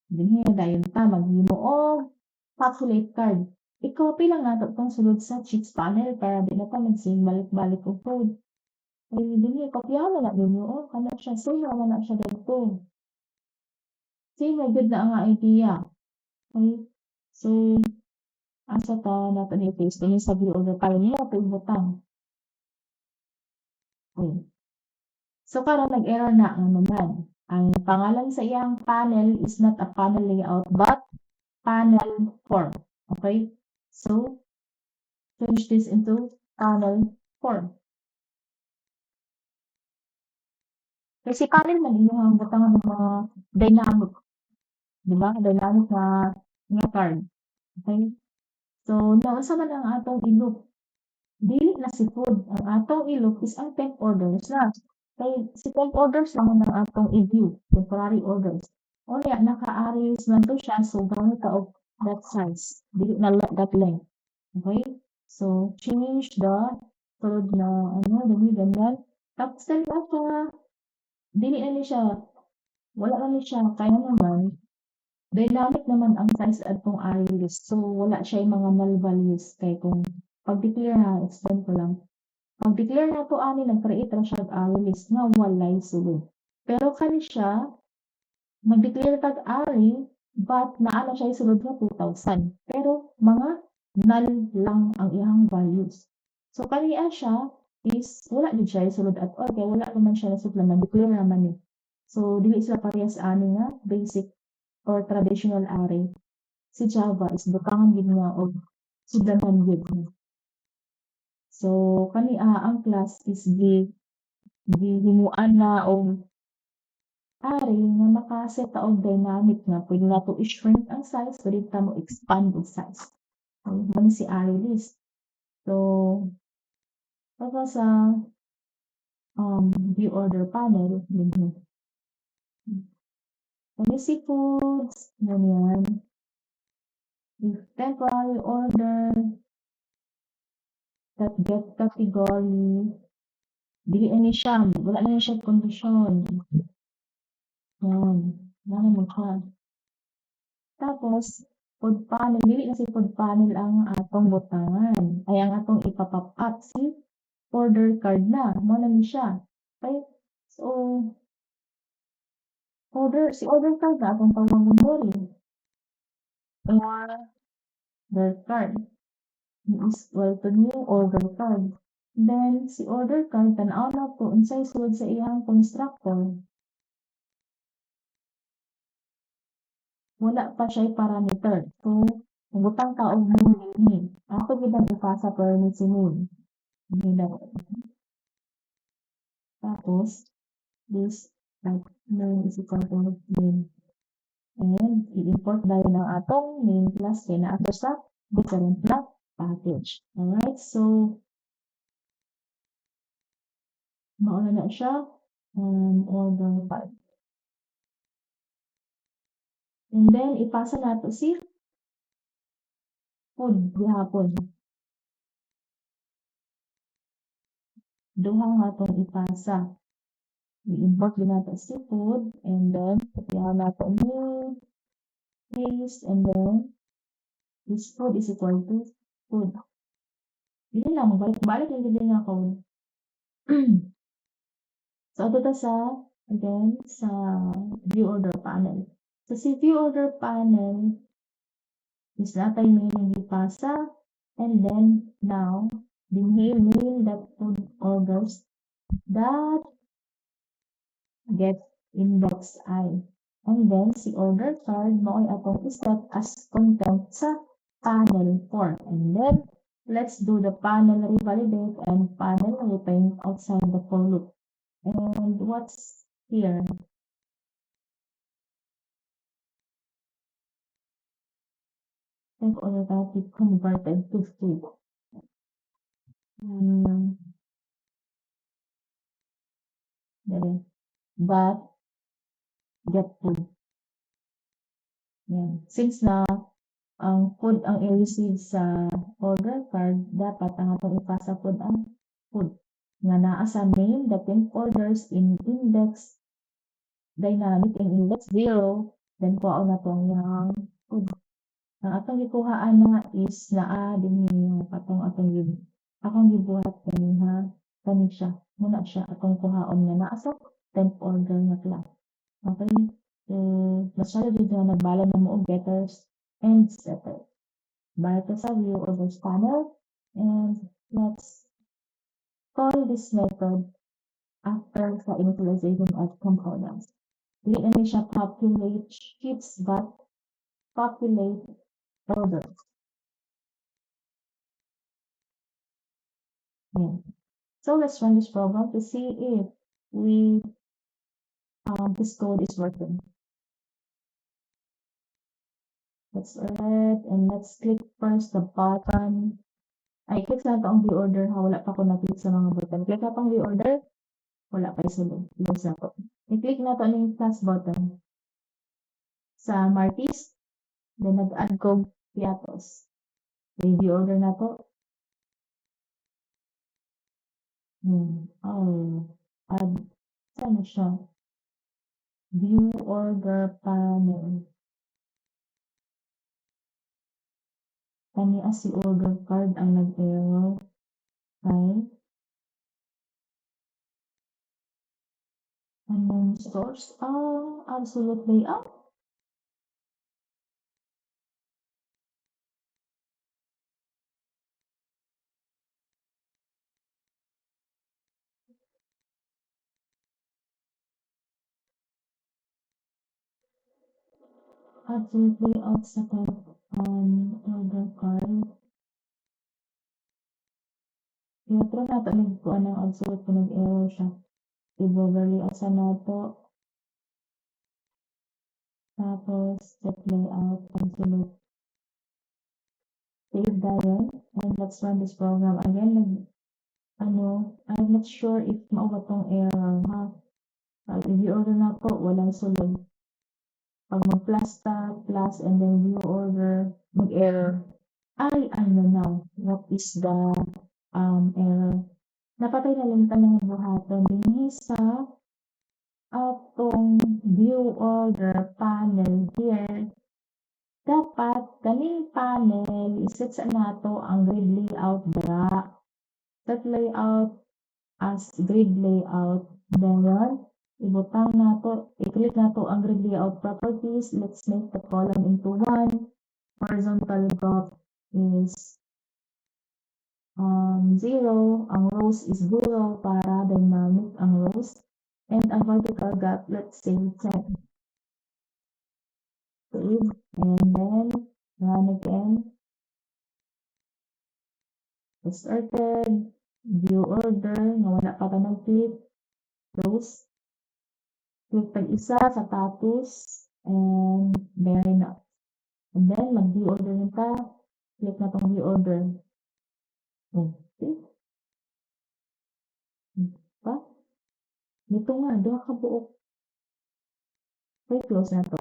din dayon ta maghimo og populate card. I-copy lang nato itong sulod sa cheats panel para di na ta mag-save balik-balik og code. Okay, din kopyahan na ninyo. Oh, kana siya. Save naman na siya dito. Save na good na ang idea. Okay, so, asa ta nato ni paste din sa view order para niya po ibutang. Okay. So, karon nag-error na ang naman. Ang pangalan sa iyang panel is not a panel layout but panel form. Okay? So, change this into panel form. Kasi panel man inyong butangan ng mga dynamic. Diba? Dynamic na card. Okay? So, naunsa man ang atong i-loop. Dili na si food. Ang atong i-loop is ang temp orders na. Kay si temp orders lang ang atong i-view. Temporary orders. O niya, naka-arrays man to siya. So, gamit ka og that size. Dili na that length. Okay? So, change the third na dili ganyan. Tapos na siya. Dili na ni siya. Wala na ni siya. Kaya naman, dynamic naman ang size atong array list. So, wala siya yung mga null values. Kaya kung pag-declare na, explain ko lang. Pag-declare na to ani, nag-create na siya array list nga walay sulod. Pero kani siya, mag-declare tag array, but naala siya sulod nga 2,000. Pero mga null lang ang iyang values. So, kaniya siya is, wala din siya sulod at all. Kaya wala naman siya nasuplan, nag-declare naman eh. So, dili sila parehas ani nga basic or traditional array. Si Java is butangan gid nga og sudanan gid. So, ang class is gihimuan na og array nga nakaset og dynamic nga pwede nato i-shrink ang size, pwede ta mo expand ang size. Mani si array list. So, para sa view order panel, dinhi. Kani si foods, ganyan. If temporary order, that get category, dili na siya, wala na siya kondisyon. Yan, wala mo siya. Tapos, food panel, dili na si food panel ang atong butangan. Ay ang atong ipapop up si order card na. Mo na ni siya. Okay? So, si order card na atong pagmamundori. Order card is equal to new order card. Then, si order card, tanaw na po, unsay sulod sa iyang constructor. Wala pa siya parameter. So, butang ka og name dinhi. Ako gid ang ipasa permit si name. Nila. Tapos, this like name is equal to name. And i-import dayon ang atong name class kay naa to sa different na package. Alright, so mauna na siya order file. And then ipasa nato si food gihapon. Duha nga atong ipasa. I-import din nato si food and then iyahan nato new paste and then this food is equal to food. Dili lang balik-balik yung din nga code. So ato ta sa again sa view order panel. So si view order panel is natay name ipasa and then now name that food orders that get index I. And then si order card mo ay atong iset as content sa panel 4. And then let's do the panel revalidate and panel repaint outside the for loop. And what's here? Take order type is converted to food. But get food. Yan. Since na ang food ang i-receive sa order card, dapat ang atong ipasa food ang food. Nga naa sa name, the temp orders in index, dynamic in index 0, then kuha na tong yung food. Ang atong gikuhaan na is naa din yung atong akong gibuhat kaniha kani siya. Muna siya atong kuhaon nga naa sa temp order nga class. Okay? So, masyado dito na nagbala na mo og getters and setters. Balik ka sa view orders panel and let's call this method after sa initialization of components. Dili na siya populate sheets but populate orders. Yeah. So let's run this program to see if this code is working. Let's add and let's click first the button. Ay, click na ito ang view order ha. Wala pa ako na-click sa mga button. Click na pang view order. Wala pa isulod. Close na ito. I-click na ito ng plus button. Sa Martis, then nag-add ko piatos. View order na ito. Add. Saan siya? View order panel. Kani si order card ang nag-error. Okay. Unknown source. Absolute layout. Absolute layout sa order card. Try nato nagkuan ng absolute kung nag-error siya. I-overlay asa nato. Tapos set layout absolute. Save dayon and let's run this program again. I'm not sure if mauwa tong error ha. View order na po, walang sulod. Pag mag-plus tab, plus and then view order, mag-error. I know now what is the error. Napatay na lang tanong buhaton din sa atong view order panel here. Dapat kaning panel iset sa nato ang grid layout dra. Set layout as grid layout. Then ibutang nato, i-click nato ang grid layout properties. Let's make the column into 1. Horizontal gap is 0, ang rows is 0 para dynamic ang rows, and ang vertical gap, let's say 10. Save, and then run again. Started, view order, na wala pa ka mag-click, close. Click tag-isa sa status, and very na. And then, mag-view order nyo ka, click na tong view order. Okay. Pa? Dito nga, doha ka buok. Okay, close na to.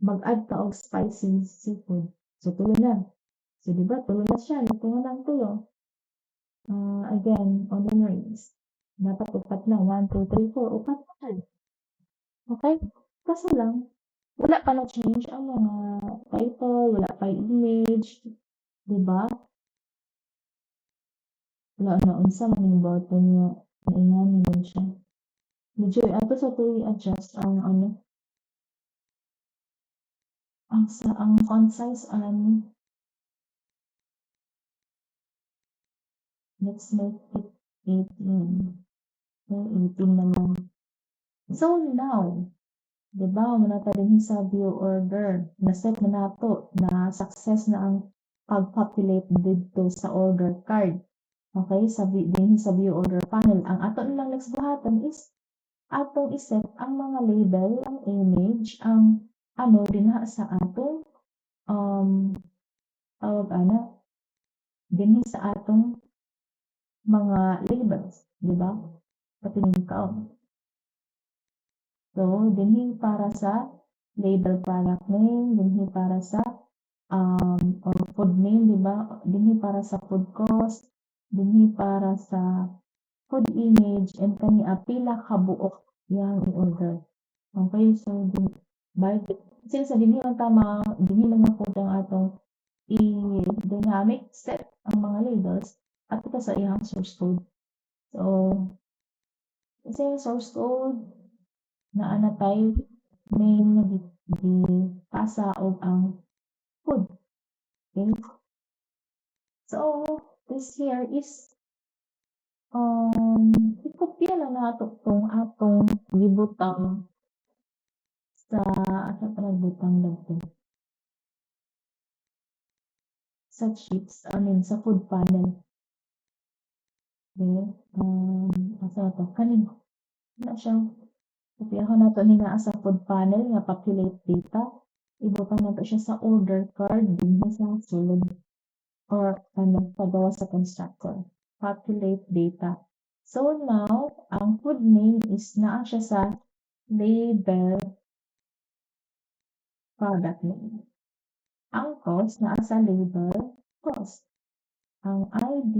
Mag-add ka og spicy seafood. So, tuloy na. So, diba, tuloy na siya. Ito nga lang tulo. Again, onion rings. Dapat upat na. 1, 2, 3, 4. Upat na siya. Okay? Kaso lang, wala pa na-change ang mga title, wala pa image. Diba? Wala na unsa man yung button niya. Naingan din siya. Medyo, ato sa tuloy adjust ang ang font size, let's make it 18. Okay, 18 naman. So now, diba, muna ta din sa view order. Na-set na nato na success na ang pag-populate dito sa order card. Okay, din sa view order panel. Ang ato nilang next buhatan is atong iset ang mga label, ang image, ang dinha sa atong dinhi sa atong mga labels, di ba? Patingin ka. So, dinhi para sa label product name, dinhi para sa or food name, di ba? Dinhi para sa food cost, dinhi para sa food image, and kani pila ka buok yang i-order. Okay, so since dinhi lang tama, dinhi lang na po ang atong i-dynamic set ang mga labels at ito sa iyang source code. So, kasi yung source code na anatay main pasa og ang food. Okay? So, this here is ikopya lang nato tong atong gibutang sa asa pa nagbutang dito. Sa sheets, sa food panel. Okay? Asa to? Kanin. Na siya. Kopyahan nato ni naa sa food panel nga populate data. Ibutang nato siya sa order card dinhi sa sulod or pagawa sa constructor. Populate data. So now, ang food name is naa siya sa label product name. Ang cost naa sa label cost. Ang ID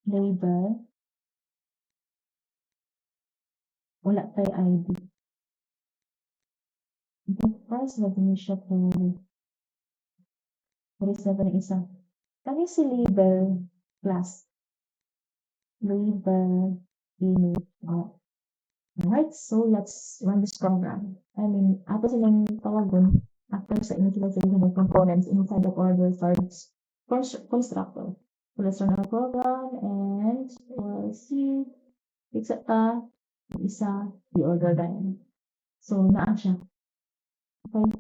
label wala tay ID. First, lagyan siya po. Paris na ito ng isa. Kani si label class. Label image. Alright, so let's run this program. Ato silang tawagon after sa initialization of components inside the order cards constructor. So let's run our program and we'll see except isa i-order din. So naa siya. Okay.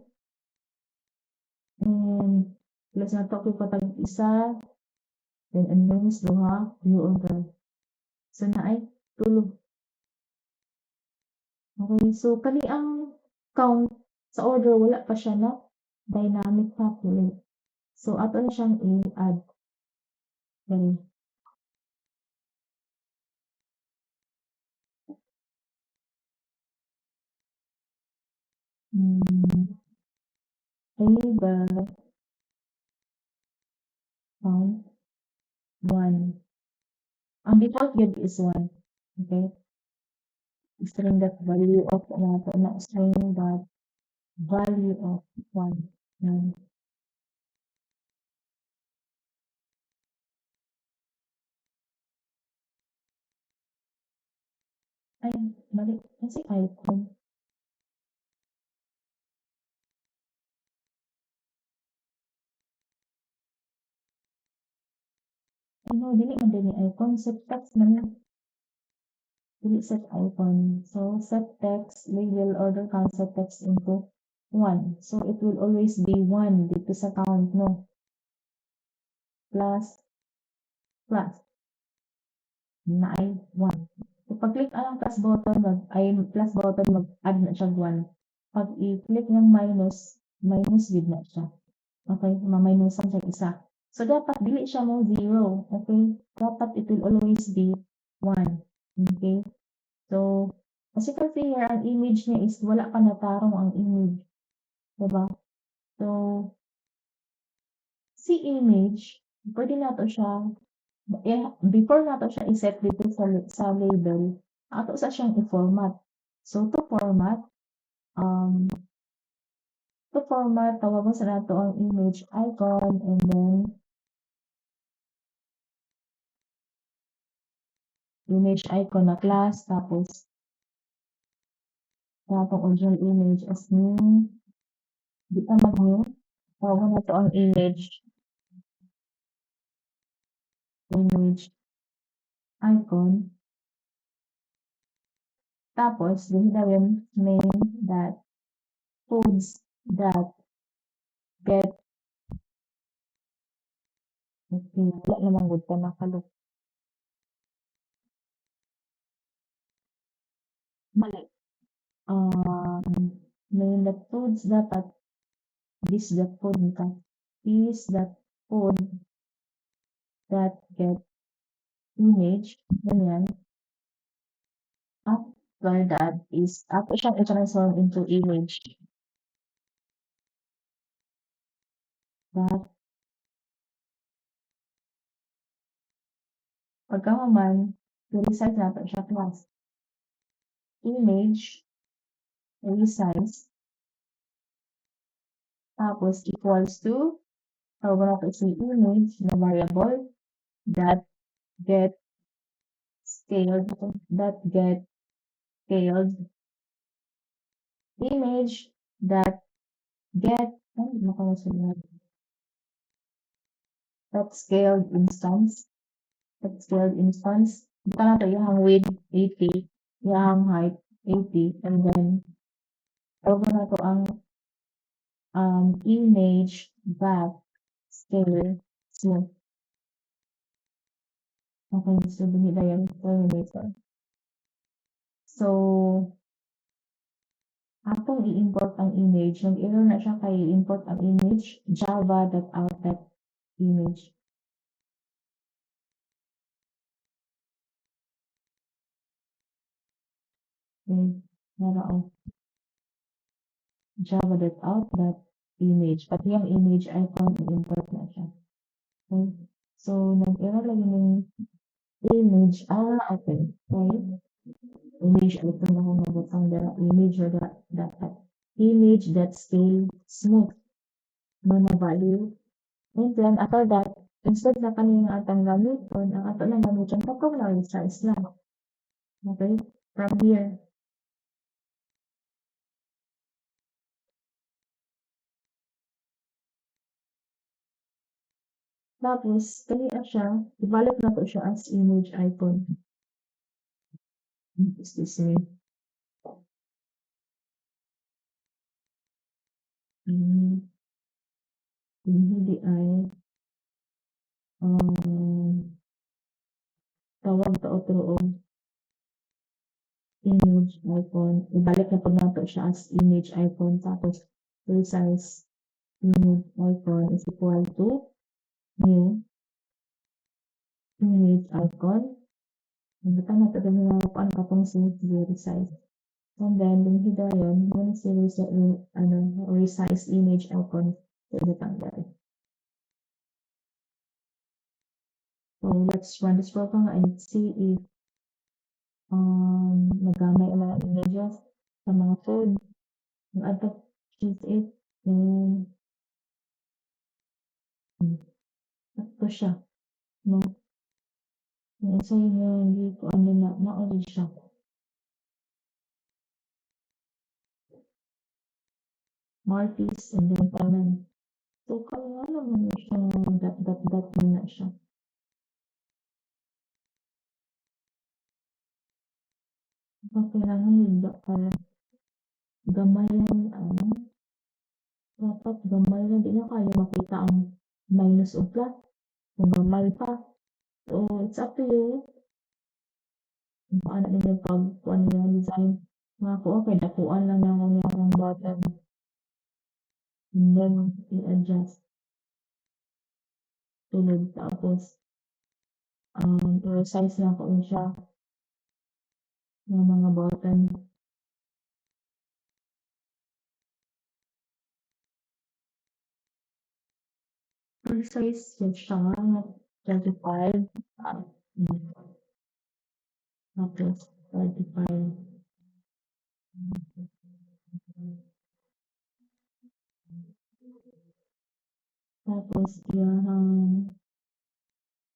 And let's na talk yung patag isa, then anonymous duha, view order. So na ay tulog. Okay, so kani ang count sa order wala pa siya na dynamic populate. So ato na siyang i-add. Dali. Label count 1. Ang default yun is 1. Okay? String that value of string that value of 1. Ay, mali. Kasi item. no, dili man din icon, set text man yan. Dili set icon. So, set text, label, order count, set text into 1. So, it will always be 1 dito sa count, no? Plus, plus, na ay 1. So, pag-click ang plus button, plus button, mag-add na siya 1. Pag i-click ng minus, minus gid na siya. Okay, maminusan siya isa. So, dapat dili siya mo 0. Okay, dapat it will always be 1. Okay, so, as you can see here, ang image niya is wala pa natarong ang image. Diba? So, si image, pwede nato siya, before nato siya iset dito sa label, ato sa siyang i-format. So, to format, tawagan sa nato ang image icon and then image icon na class, tapos atong original image as new, di pa mag-new, tawagan nato ang image icon, tapos din yung main that foods that get, okay, wala namang good pa nakalog. Mali. Main that foods dapat this that food ka. Is that food that get image, ganyan. After that is, after siyang i-transform into image. That pagka man, i-resize nato siya class. Image, resize, tapos equals to, tawagan natin si image na variable that get scaled, image that get, that scaled instance, buka natin yung width 80, yung height 80, and then tawagan nato ang image that scale smooth. Okay, so binila yung terminator. So, atong i-import ang image, nag-error na siya kay import ang image, java.out image. Okay, naroon. Java.out image. Pati yung image icon, i-import na siya. Okay, so nag-error lang yung image. Okay. Okay. Image icon na kung nabutang image or that image that scale smooth no na value. And then after that, instead na kanina atang gamiton, ang ato lang gamiton kapag na resize lang. Okay? From here. Tapos, kaya siya, develop na to siya as image icon. Excuse me. Hindi ay tawag ta otro image icon. Ibalik na po nato siya as image icon. Tapos, resize image icon is equal to new image icon. Nagkita na ito din yung paan katong resize. And then, linhida yun, yung resize image icon sa itanggal. So, let's run this program and see if nagamay ang mga images sa mga food. Add to choose it and ito siya. No? Yung isa yun hindi ko na-order siya. Martis and then Tanan. So, kaya naman siya that na siya. kailangan higda ka gamayan dapat gamay lang di na kayo makita ang minus o plus kung gamay pa. So, it's up to you kung paano ninyo pagkuhan niyo design. Nga ako, okay, dakuan lang na ako niya ang button. And then, i-adjust. Tulog. Tapos, i-resize na ako siya ng mga button. Resize yun siya ng 25. Tapos, 35. Tapos, yung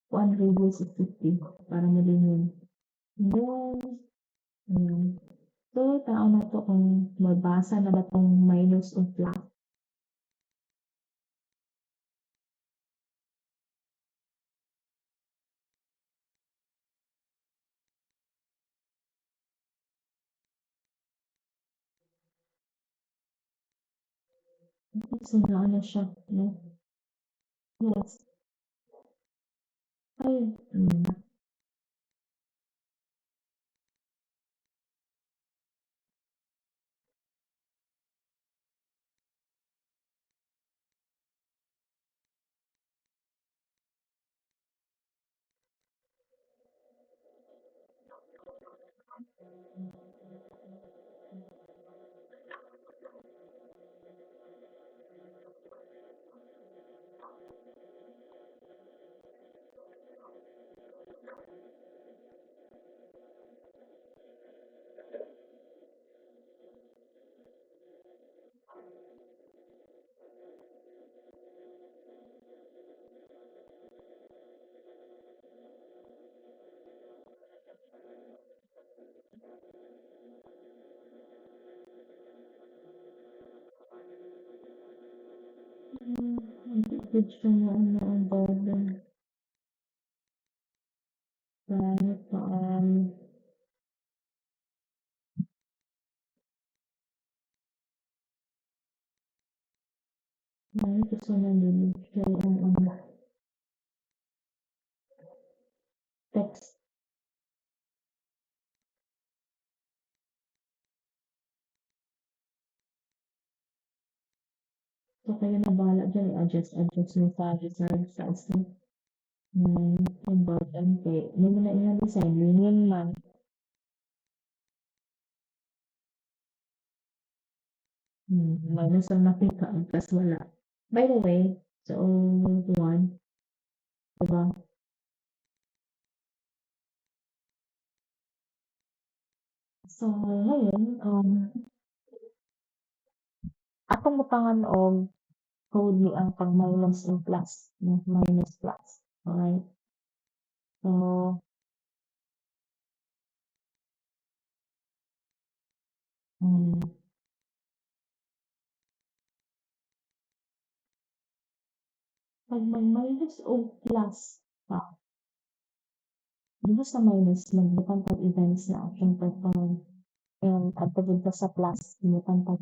kuan radius is 50 para malihin. Then, ayan. So, tao na to kung mabasa na ba tong minus o plus. So, na siya, no? Yes. Ay, gusto mo ang burden. Kahit gusto mo din siya ang text. So, kayo na bahala dyan, i-adjust mo sa reserve size mo. Yung burden kay, hindi mo na yung design, yun man. Minus ang nakita, plus wala. By the way, so, one, diba? So, ngayon, atong mutangan og code ni ang pag minus and plus, no? Minus plus. Alright? So, pag mag-minus o plus pa, dito sa minus, magbukan pag events na action perform. And at pagod ka sa plus, bukan pag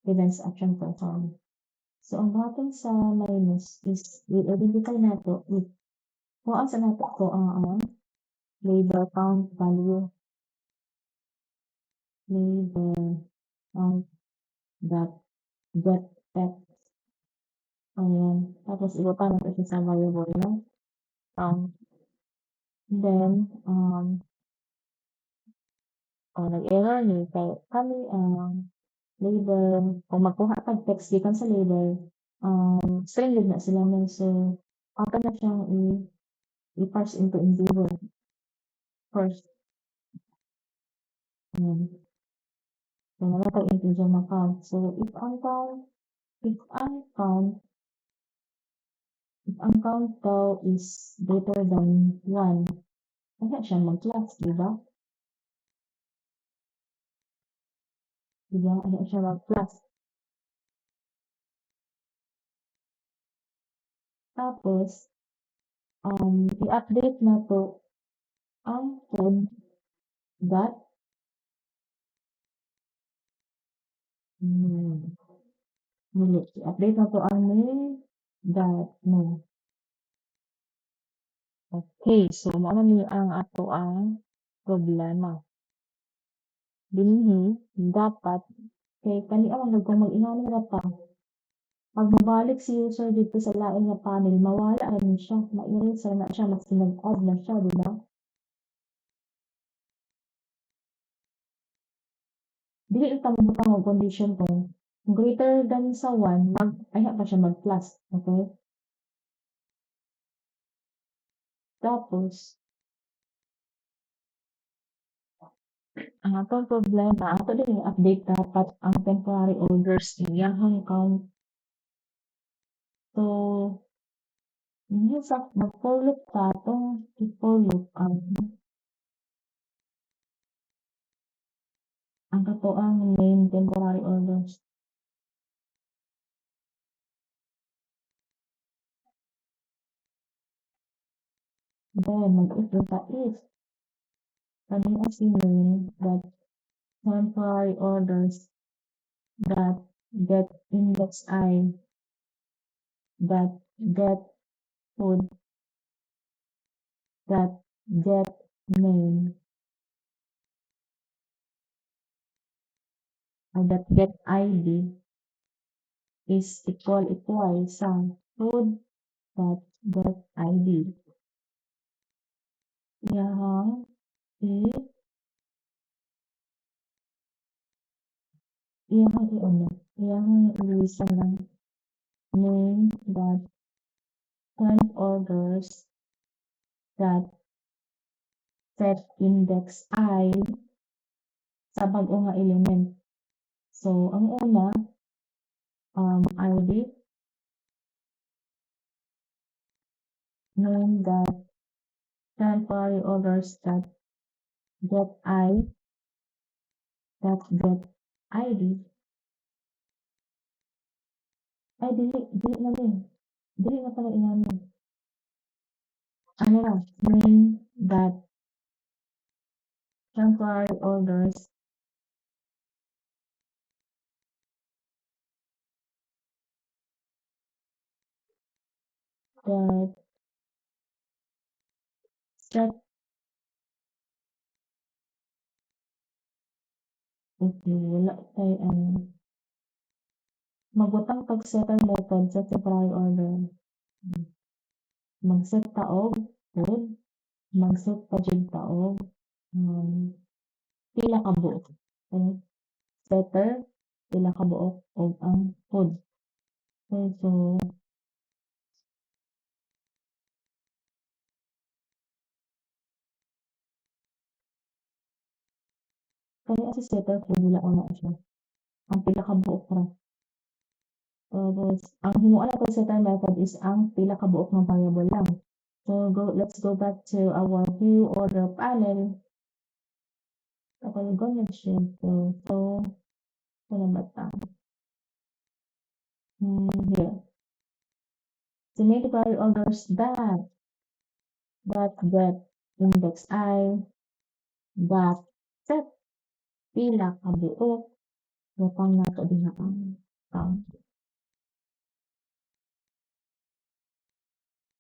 events action perform. So, ang button sa minus is, i-identify nato, kung sa nato ko ang labor count value. Labor count dot get text. Ayan. Tapos, ibutan natin siya sa variable na count. Then, nag-error ni kay kami label kung magkuha kag text gikan sa label string gid na sila man so ato na siyang i-parse into integer first so wala tag integer na count so if ang count daw is greater than 1 kaya siya mag-class diba ano siya mag-class tapos i-update na to ang code dot Dili, i-update na to ani that no. Okay, so mao na ni ang ato ang problema. Dinhi dapat kay kani ang kung mag-inani ra ta, pag mabalik si user dito sa lain nga panel, mawala ra ni siya, ma-erase ra na siya, mas nag-add na siya, di ba? Dili ta mabutang og condition kung greater than sa 1, ayha pa siya mag-plus, okay? Tapos, ang atong problema, ato din i-update dapat ang temporary orders iyahang count. So, hindi sa mag-for loop ta, itong i-for loop ang katoang main temporary orders. Then, mag-if ta if kanina si main that temporary orders that get index I, that get food, that get name, or that get ID is equal sa food that get ID. Iyahang i-release lang name that temp orders that set index I sa bag-o nga element. So, ang una, ID, name that temporary orders that get I, that get ID. Ay, dili na rin. Dili na pala inamin. Ano na, name that temporary orders that set, okay, wala tayo magbutang pag-setter method sa temporary order. Mag-set ta og food, mag-set ta jud ta og pila ka buok. Okay? Setter, pila ka buok og ang food. Okay, so kaya si setter food wala na siya. Ang pila ka buok ra. Tapos, ang himuan nato setter method is ang pila ka buok ng variable lang. So, let's go back to our view order panel. Okay, go ahead, siya. So, ano ba ta? Here. So, make temporary orders that get index I, that set pila ka buok, butang nato diha ang count.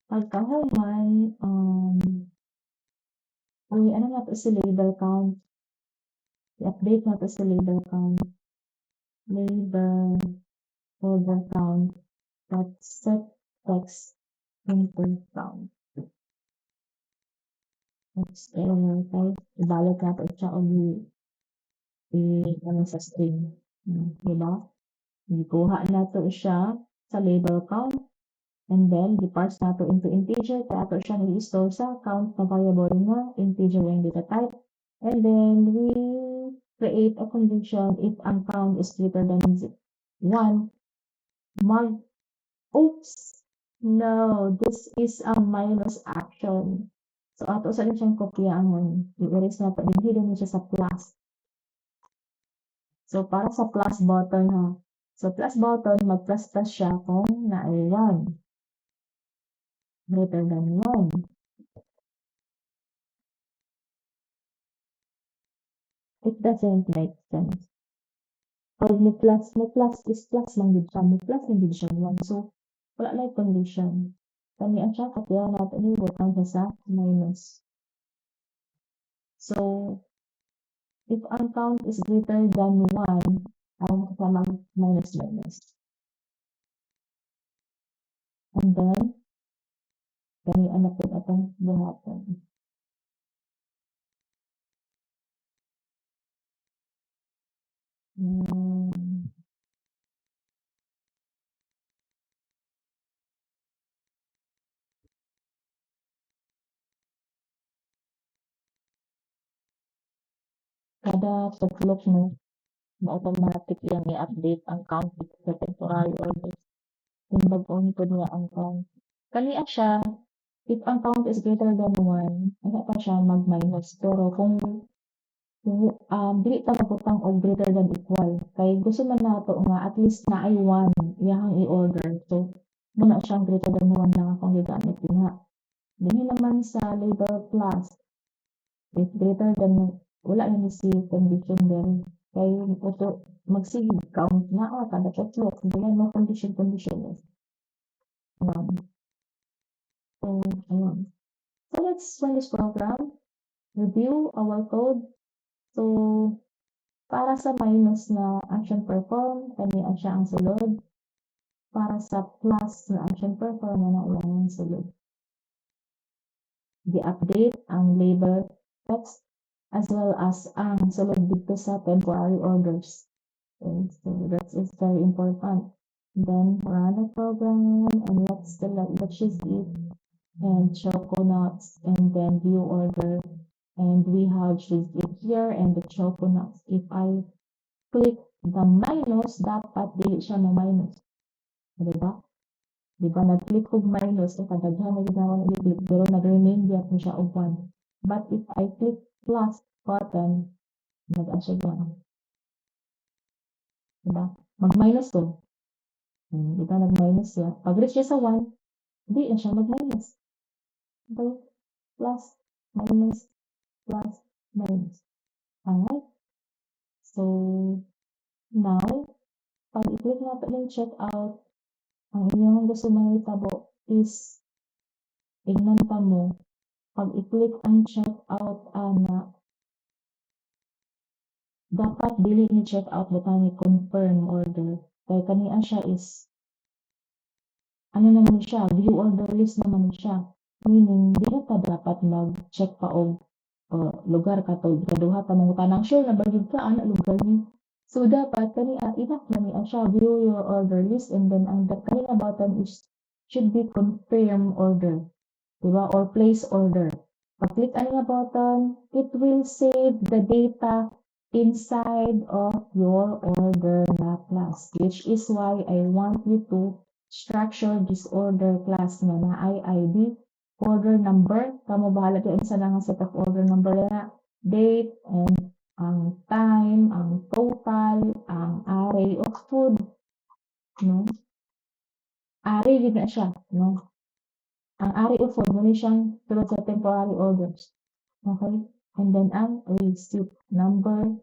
Pagkahuman, ano nato si label count? I-update nato si label count. Label order count that set text into count. Next, okay, ibalik nato siya og ano sa string. Diba? Ikuha nato siya sa label count and then i-parse nato into integer kaya ato siya nag-store sa count na variable nga integer yung data type, and then we create a condition if ang count is greater than 1, oops, no, this is a minus action. So ato sa siyang kopyahan, i-erase nato din siya sa plus. So para sa plus button ha. So plus button, mag-plus siya kung na-ay 1. Greater than 1. It doesn't make sense. Pag may plus is plus lang gid siya, may plus lang gid siya 1. So, wala na condition. Kani siya kaya natin ni butang siya sa minus. So, if ang count is greater than 1, ang kasama minus minus. And then, kani na po atong buhaton. Kada tuklok mo, automatic yang i-update ang count dito sa temporary orders. Yung bag-on po niya ang count. Kaniya siya, if ang count is greater than 1, wala pa siya mag-minus. Pero kung dili ta mabutang og greater than equal, kay gusto man nato nga at least na ay 1 iyahang i-order. So, muna siyang greater than 1 lang akong gigamit diha. Dinhi naman sa labor class, if greater than wala na ni si condition din. Kay ito magsige count na kada tuklok, dili mo condition. So, ayun. So, let's run this program, review our code. So, para sa minus na action perform, kaniya siya ang sulod. Para sa plus na action perform, na ang sulod. I-update ang labor text as well as ang sulod dito sa temporary orders. Okay, so that is very important. Then run the program and let's select the cheese it and choco nuts and then view order. And we have cheese it here and the choco nuts. If I click the minus, dapat dili siya na minus. Diba? Diba, nag-click og minus, o kadaghan na ginawa ng i-click, pero nag-remain diyan mo siya og 1. But if I click plus button, nag-asya lang. Diba? Mag-minus to. Diba, nag-minus siya. Pag reach siya sa 1, hindi na siya mag-minus. Okay? Plus, minus, plus, minus. Alright? So, now, pag i-click natin yung check out, ang inyong gusto mong itabo is tingnan pa mo, pag i-click ang check out dapat dili ni check out butang ni confirm order. Kaya kaniya siya is ano naman siya, view order list naman siya. Meaning, di na ta dapat mag-check pa og lugar katong kaduha pa mong tanang sure na bagid ka ana lugar ni. So dapat kaniya enough na niya siya view your order list and then ang kaniya button is should be confirm order. Diba? Or place order. Pag-click ano nga button, it will save the data inside of your order na class, which is why I want you to structure this order class nga na ID, order number, kamo bahala to sa nga set of order number na, date, and ang time, ang total, ang array of food, no? Array din na siya, no? Ang array of food, muna siyang tulad sa temporary orders. Okay? And then ang receipt number.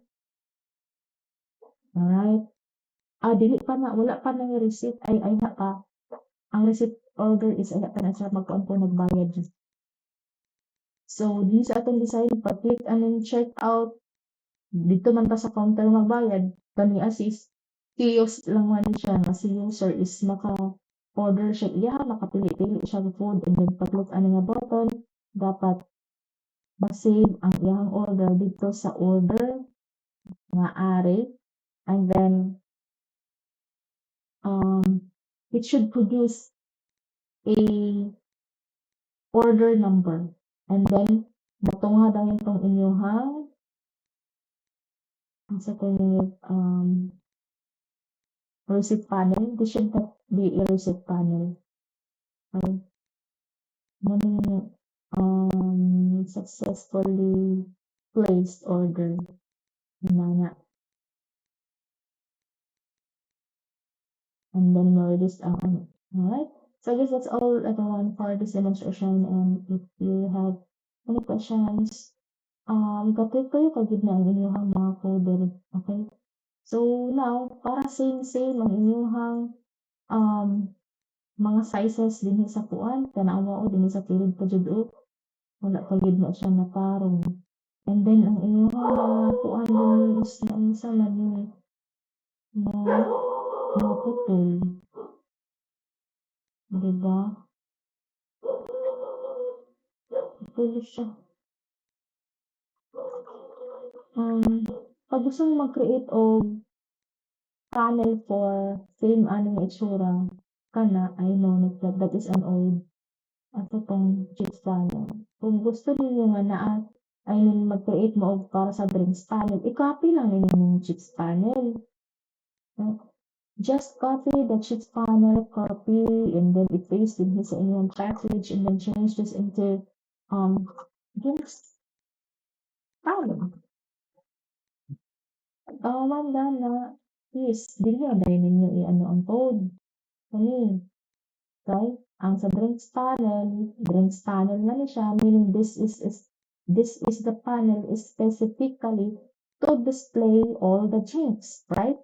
Alright? Dili pa na, wala pa na yung receipt. Ay na pa. Ang receipt order is ay pa na siya magkuhan po nagbayad. So, dito sa atong design, pag-click anong check out, dito man pa sa counter magbayad, kani assist, kiosk lang man siya, nga si user is order siya, makapili-pili siya ng food, and then pag-click ano nga button, dapat ma-save ang iyang order dito sa order nga array, and then it should produce a order number, and then matungha dahil itong inyong sa receipt panel. This should not be a receipt panel. Okay. Successfully placed order. And then release ang ano. Alright? So I guess that's all everyone for this demonstration, and if you have any questions, kapit kayo kagid na ang inyong mga code. Okay? So now, para same ang inyong mga sizes dinhi sa kuan, tanawa o dinhi sa kilid pa jud wala pa gyud na siya natarong. And then ang inyong mga kuan dinhi is naunsa man yun maputol, 'di ba? Pwede siya. Um, Pag gusto mo mag-create og panel for same ano nga itsura kana, I know that is an old ato tong chips panel. Kung gusto ninyo nga naa I mean mag-create mo og para sa drinks panel, i-copy lang ninyo yung chips panel. No? Just copy the chips panel, copy, and then i-paste din sa inyong package, and then change this into drinks panel. Manda na is dili na dahil ninyo i-ano ang code. Kani, right? Ang sa drinks panel na ni siya, meaning this is the panel is specifically to display all the drinks, right?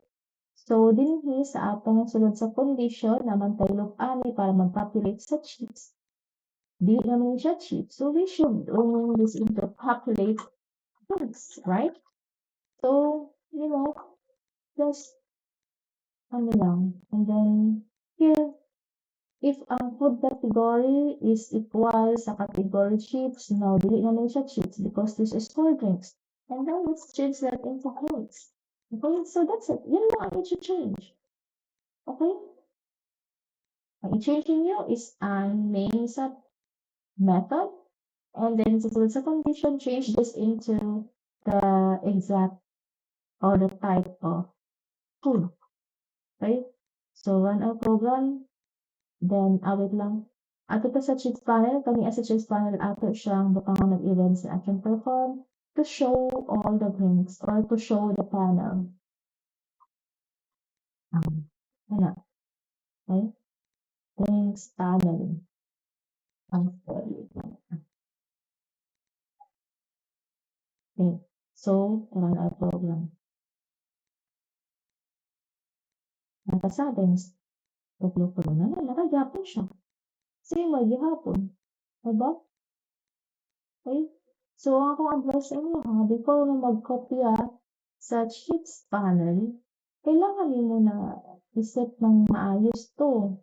So, dinhi sa atong sulod sa condition naman tayo ani para mag-populate sa chips. Di naman siya chips. So, we should this into populate drinks, right? So, you know, just ano lang. And then, here, if ang food category is equal sa category chips, now dili na lang siya chips because this is cold drinks. And then let's change that into drinks. Okay, so that's it. Yun lang ang i-change. Okay? Ang i-change niyo is ang name sa method and then sa condition, change this into the exact or the type of food. Okay? So run our program. Then, wait lang. Ato pa sa chips panel, kami as a chips panel, ato siyang butangan ng events na action perform to show all the drinks or to show the panel. Ano? Okay? Drinks panel. Okay. So, run our program. Sa drinks, tatlo ko na nakagapon siya. Same way gihapon. Diba? Okay? So, ang akong advice sa inyo ha, before mo mag-kopya sa chips panel, kailangan nimo na i-set ng maayos to.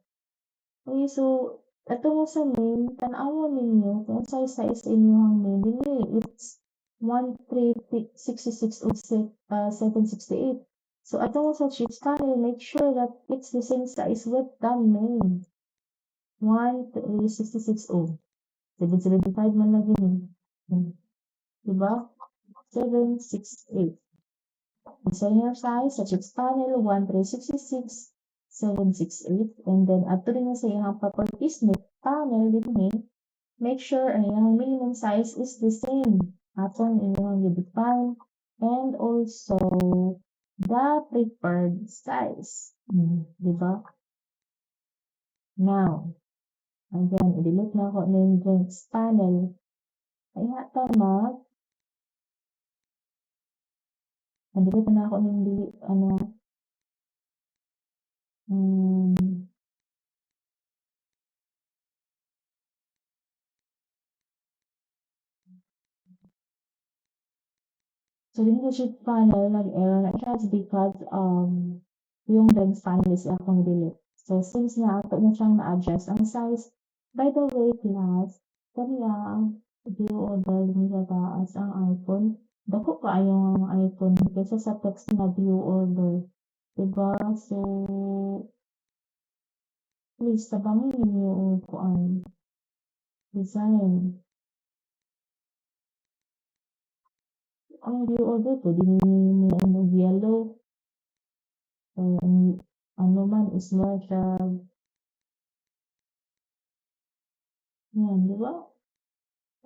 Okay, so ato mo sa main, tan-awon ninyo kung unsay size inyong main dinhi. It's 1366 ug 768. So ato mo sa chips panel, make sure that it's the same size with the main. 1366 775 man lang yun. Diba? 768. So your size sa chips panel 1366 768 and then ato rin sa iyang properties ni panel dinhi make sure ang iyang minimum size is the same atong inyong i-define and also the preferred size. Diba? Now, again, i-delete na ako ng drinks panel. Ay hata delete na ako ng so leadership panel nag-error na siya because yung drinks panel is akong delete. So since na ato na siyang na-adjust ang size, by the way class, kaniya view order nila taas ang iPhone. Dako kaayo ang iPhone kaysa sa text na view order. Diba? So, please tabangin ninyo ang design. Ang view order pwede ninyo mo yellow. Ano man is more siya yan, di ba?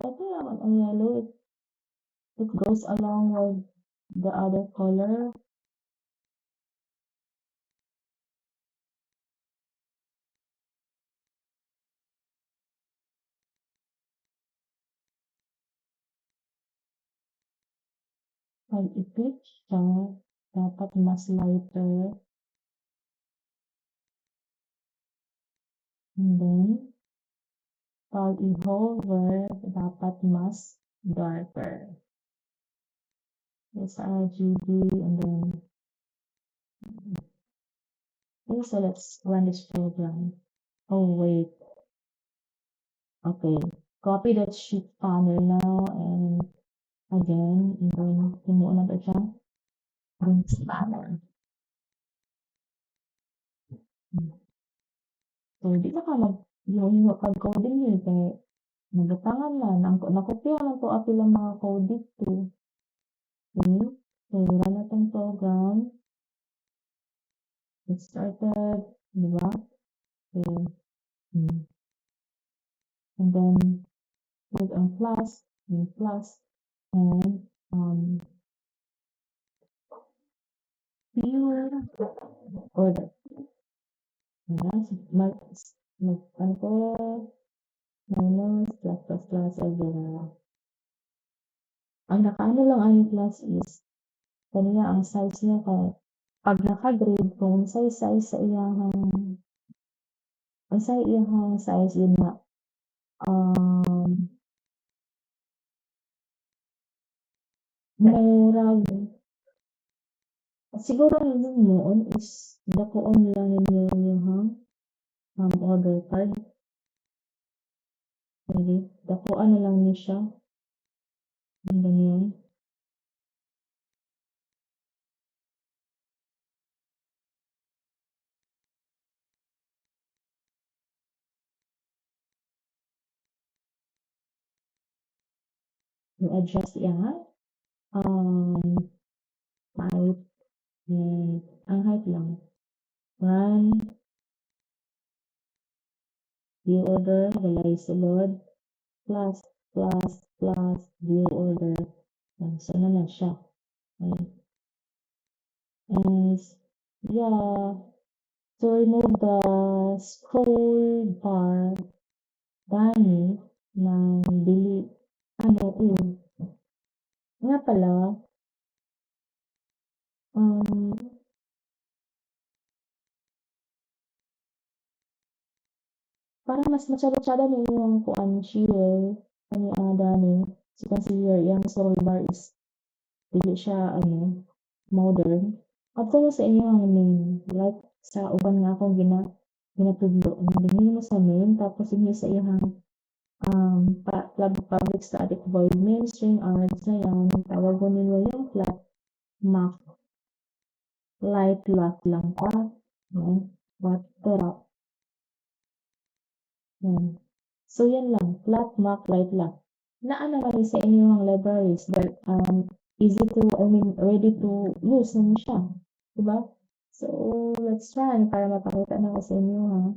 Ito naman ang yellow. It goes along with the other color. Pag i-click siya, dapat mas lighter. And then, pag i-hover, dapat mas darker. It's RGB and then, okay, so let's run this program. Oh, wait. Okay, copy that sheet panel now and again, and then kumuha na ito siya. Print panel. So, di na ka mag-hingo pag-coding eh, kaya nabutangan na, nakopya na to api lang mga code dito. Okay, so run na itong program. It started, di ba? Okay. And then, click on plus, and pure order. Ayan, ano ko, minus, plus, algebra. Ang nakaano lang ang class is, kanina ang size niya kay, pag naka-grade, kung size sa iyahang, ang sa iyahang size yun na, murag, siguro yun moon is, dakuon lang ninyo yung order card. Maybe, dakuan na lang niyo siya. Yung ganyan. I-adjust yan. Height. Ang height lang. Run. View order. Walay sulod. Plus, view order. So, na lang siya. Okay. And, yeah. So, remove the scroll bar dani ng delete. Nga pala, para mas matsada-tsada na yung kuan shear ani dani so consider yung scroll bar is dili siya modern adto sa inyong main like sa uban nga akong ginatudlo dinhi mo sa main tapos dinhi sa iyang public static void main string args na yan tawagon ninyo yung flat map light lock lang pa water so yan lang flat map light lock naa naman sa inyong libraries but easy to ready to use naman siya diba so let's run para mapakita na ko sa inyo ha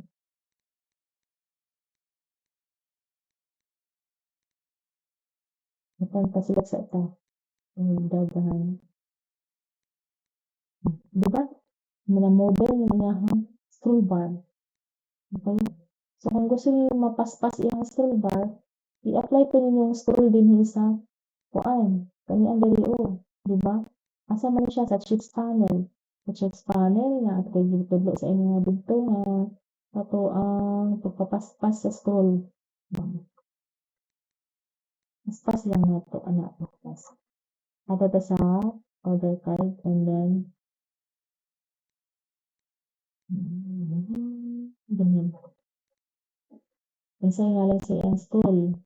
Matang pasilap sa ito dagahan diba mga model ng mga scroll bar okay so kung gusto niyo mapaspas yung scroll bar i-apply ko ninyo yung scroll din sa kuan kani ang dali diba asa man siya sa chips panel na at kay gitudlo sa inyo nga dugto nga ato ang pagpapaspas sa scroll paspas lang nato ana paspas ato ta sa order card and then ganyan unsay ngalan sa iyang scroll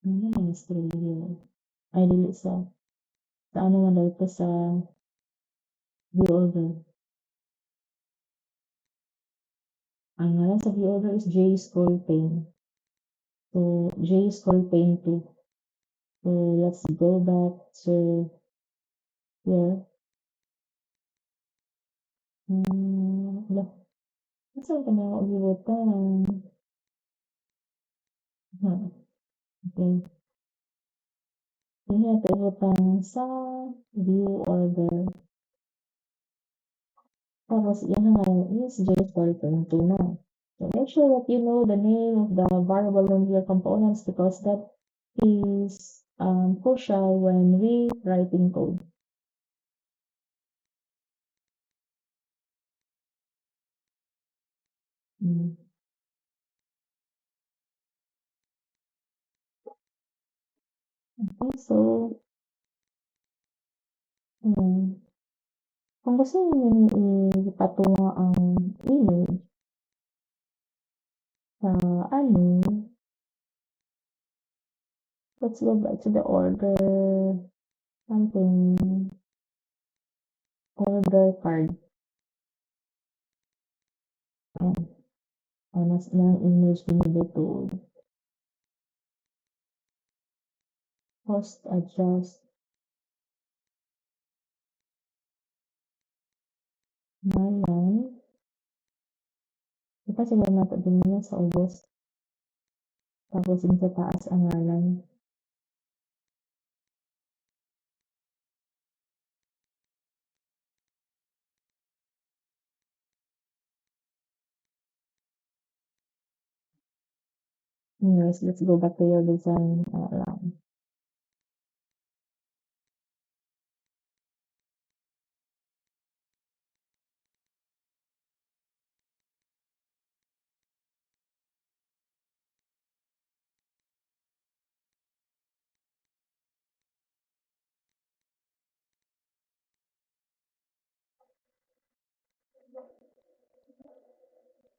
ano ang scroll yun ay dili sa ano man daw ito sa view order ang ngalan sa view order is J scroll pane so J scroll pane 2 so let's go back to here saan ka na ulibutan okay ini natin ibutang sa view order tapos yan na ngayon is JSON22 na so make sure that you know the name of the variable in your components because that is crucial when we writing code. Mm. Okay, so, mm, kung gusto niyo ipatungo ang image sa ano, let's go back to the something, order card. Ayan, ayan ng image binili post adjust, ngalan. Ipasiguro nato din niya sa ubos. Tapos yung sa taas ang ngalan. Anyways, let's go back to your design lang.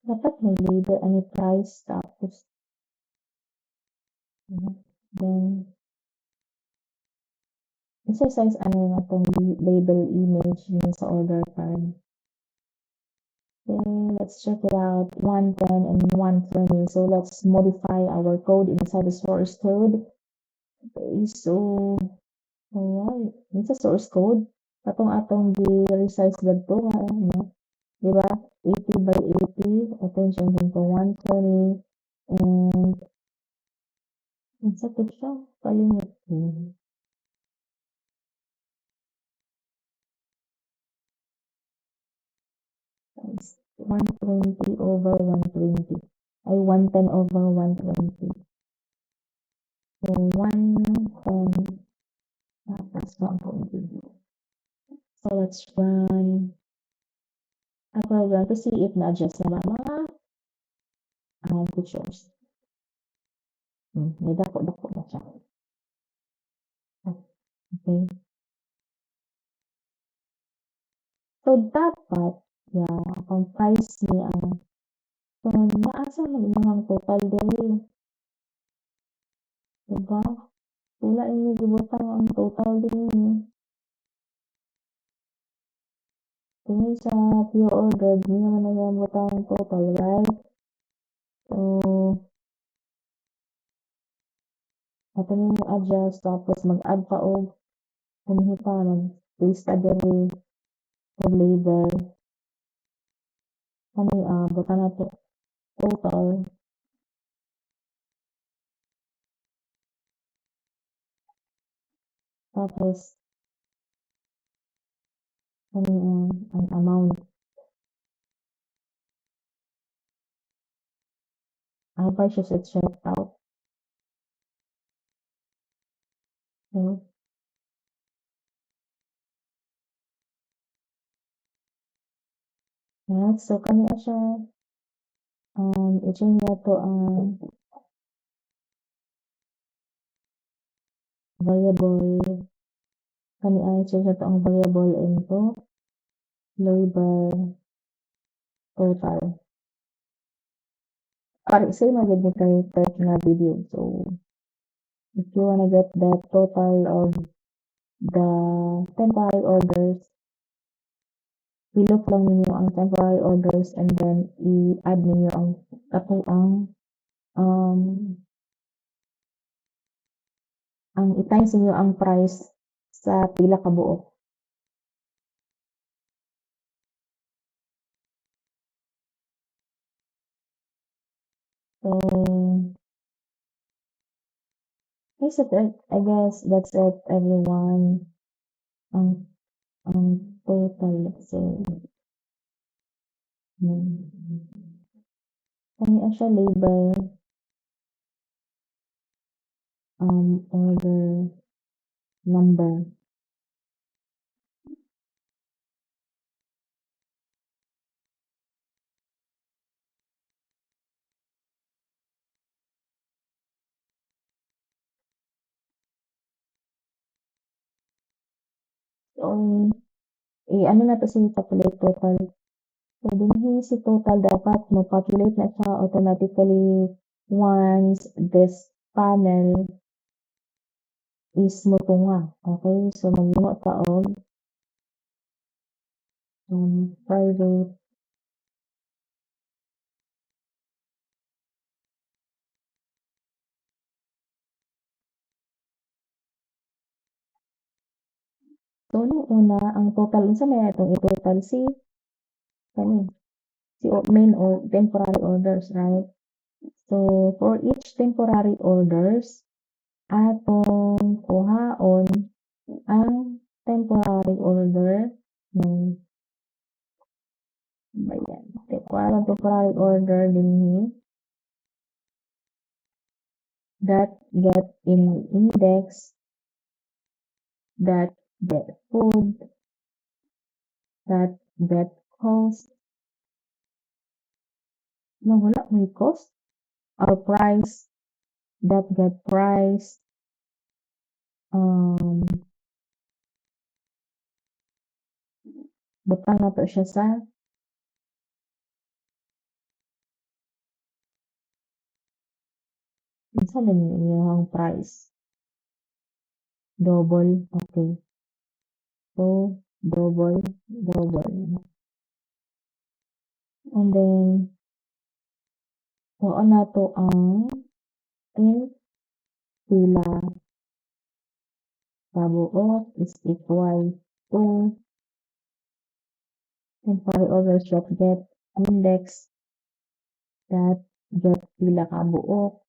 Dapat may label any price tapos then exercise ano na itong label image dun sa order card. Okay, let's check it out. 110 and 120. So let's modify our code inside the source code. Okay, so alright. It's a source code. Atong di-resize dito nga, no? Diba? 80 by 80. Attention to 120. And sa to siya? Kalimut ko. 120 over 120. Ay, 110 over 120. So, 110 tapos 120. So, let's run a program to see if na-adjust na ba mga pictures. May dako-dako na siya. Okay. So, dapat, ang price niya, so, naasa mga total diri. Diba? Wala ini gibutang ang total din. Tingin sa pure order, di naman nagabutang ang total, right? So, ato nyo adjust, tapos mag-add pa og kumihita, mag-paste diri og label. Ano buta na to total. Tapos, ano ang amount. Ang price siya sa checkout. So, so kaniya siya, i-change na to ang variable. Kaniya i-change na to ang variable into label total. Same na gid ni kay na video. So, if you wanna get the total of the temporary orders, i-look lang ninyo ang temporary orders and then i-add ninyo ang i-times ninyo ang price sa pila ka buok. So, I guess that's it, everyone. Ang total, let's say, kaniya siya label, order number. So, ano na 'to si populate total. So, dinhi si total dapat mo-populate na siya automatically once this panel is motunga. Okay? So, maghimo ta og private so, nung una, ang total, unsa may atong i-total kani, si main or temporary orders, right? So, for each temporary orders, atong kuhaon ang temporary order ng bayan. Kuhaon ang temporary order dinhi that get in index, that get food, that get cost. No, wala may cost or price, that get price, um, butang na to siya sa unsa man iyang price. Double, okay. So, double. And then, kuha na to ang in pila kabuok is equal to temporary orders that get index that get pila kabuok.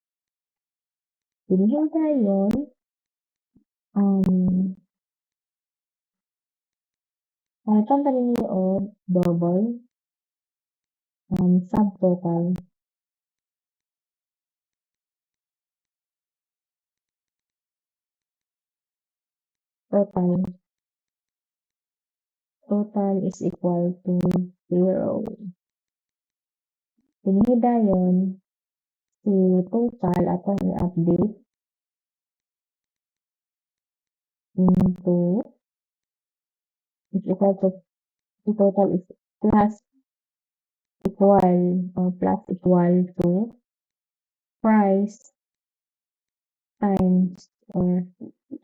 Dinhi dayon palitan ta dinhi og double subtotal. Total is equal to 0. Dinhi dayon si total atong i-update into is equal to si total is plus equal or plus equal to price times or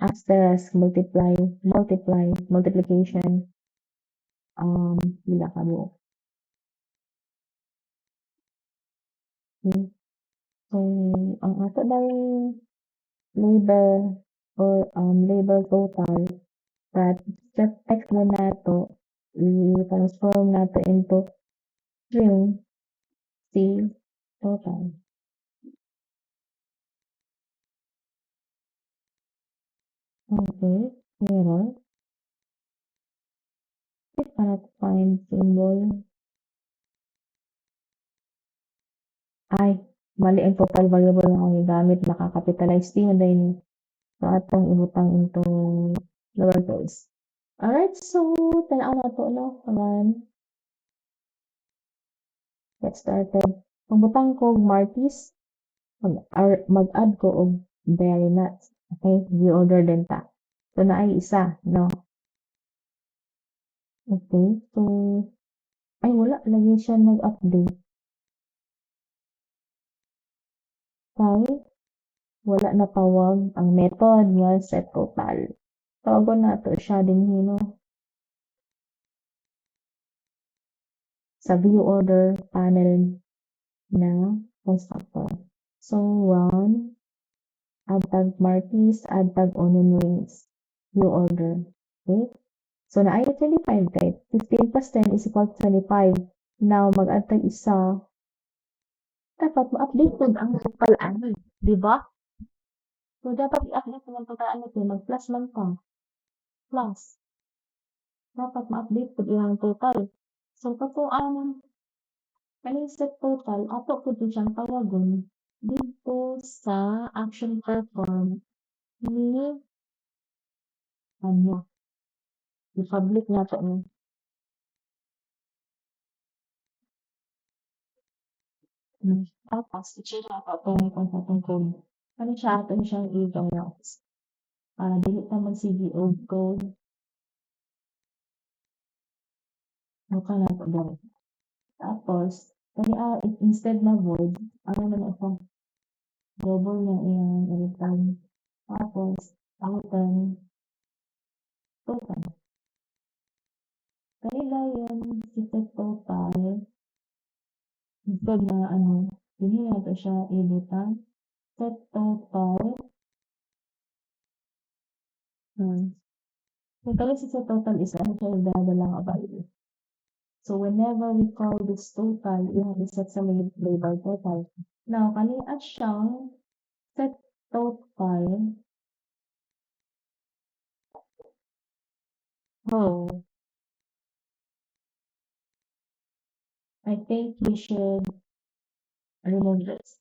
asterisk multiplication pila kabuok. Okay. So, ang ato dayon labor or labor total that just text mo nato i-transform nato into string C total. Okay, error. It cannot find symbol. Ay, mali ang total variable na akong gamit, nakakapitalize din na din. So, atong ibutang into lowercase. Alright, so, tanaw na to, no? Kaman, get started. Kung butang ko Martis, mag-add ko og berry nuts. Okay, view order din ta. So, na ay isa, no? Okay, so, ay wala, lagi siya nag-update. Kay, wala na tawag ang method niya set total. Tawagon na to siya din no? Sa view order panel na constructor. So, run, add tag Martis, add tag onion rings, view order. Okay? So, na ay 25 kay 15 plus 10 is equal to 25. Now, mag-add tag isa. Dapat ma-update ko ang total ano, di ba? So, dapat i-update ko ang total ano, mag-plus lang pa. Plus. Dapat ma-update ko ang total. So, kato ang kaning set total, ato ko din siyang tawagon dito sa action perform Ni ano, i-public nato ni. Tapos i-share nato atong code. Ano siya ato siyang i-download para dili ta mag-CVO code, maka nato diri. Tapos kani instead na void, ano na na siya, double na iyang i-return. Tapos return total. Kanila yun si set total, instead na ano, dili nato siya i-butang set total. So kasi sa total is ano siya lang value. So whenever we call this total, we have to set sa label total. Now, kani at siyang set total. Oh, I think we should remove this.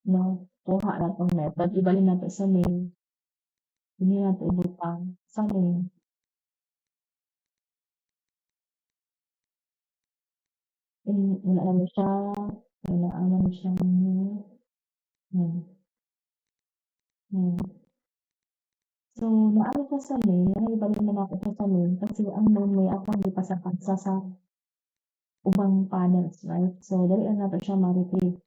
No, kuha na tong method. Ibalin natin sa main. Hindi natin ibutang sa main. Wala naman siya. Wala naman siya. So, naano siya sa main. Ibalin na natin siya sa main. Kasi ang main may akong gipasakan sa ubang panels, right? So, dali lang natin siya ma-retrieve.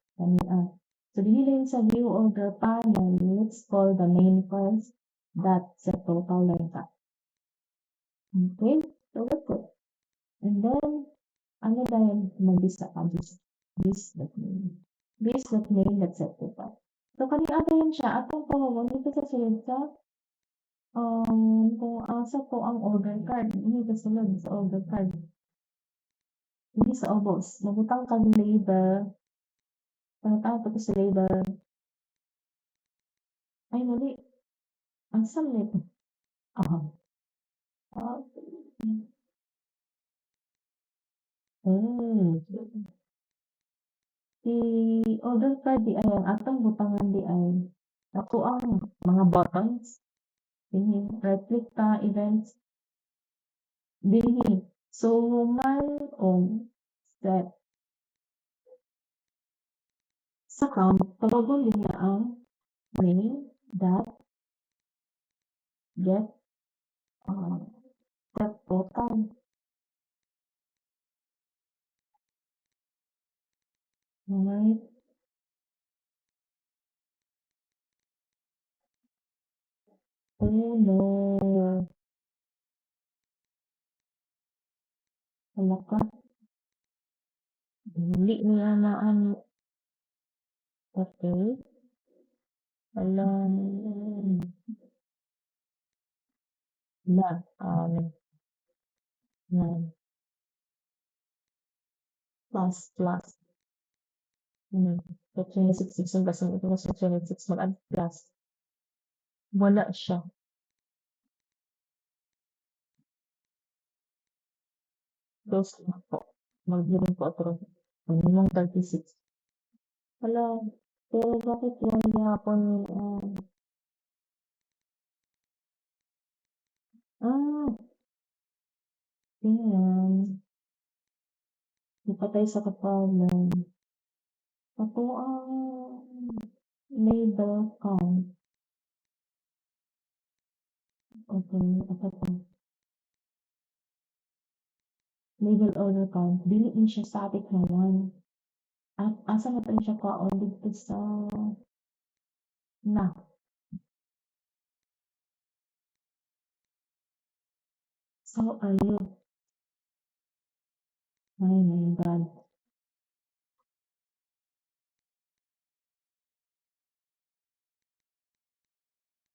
So, dili lang sa view order panel, let's call the main first. That's the total like that. Okay? So, that's it. And then, ano dahil mag-bisa ka? This.main, that's it. Total. So, kanina yun siya. Atong pamamon dito sa sulod sa kung asa po ang order card. Dito sulod sa order card. Hindi sa obos. Nabutang kang label. Panatawag ko sa label. Ay, mali. Ang salit. Ah. I-order card di ay ang atong butangan di ay ako ang mga buttons. Dinhi, right click ta, events. Dinhi. So, man on set sa count, tawagon din niya ang main dot get set total. Alright. Oh no. Wala ka. Dili niya na ano. Okay. Alam. Na. Na. Plus. So, 26 yung kasi ito kasi 26 mag-add plus. Wala siya. Close na po. Mag-hearing po ako. Minimum 36. Wala. Pero bakit yan hapon? Yan. Napatay sa kapalan. Ako ang label count. Okay, ako pa. Label order count. Dili ni siya static na yan. At asa na tayo siya kaon dito sa na. So, are you? Oh my God.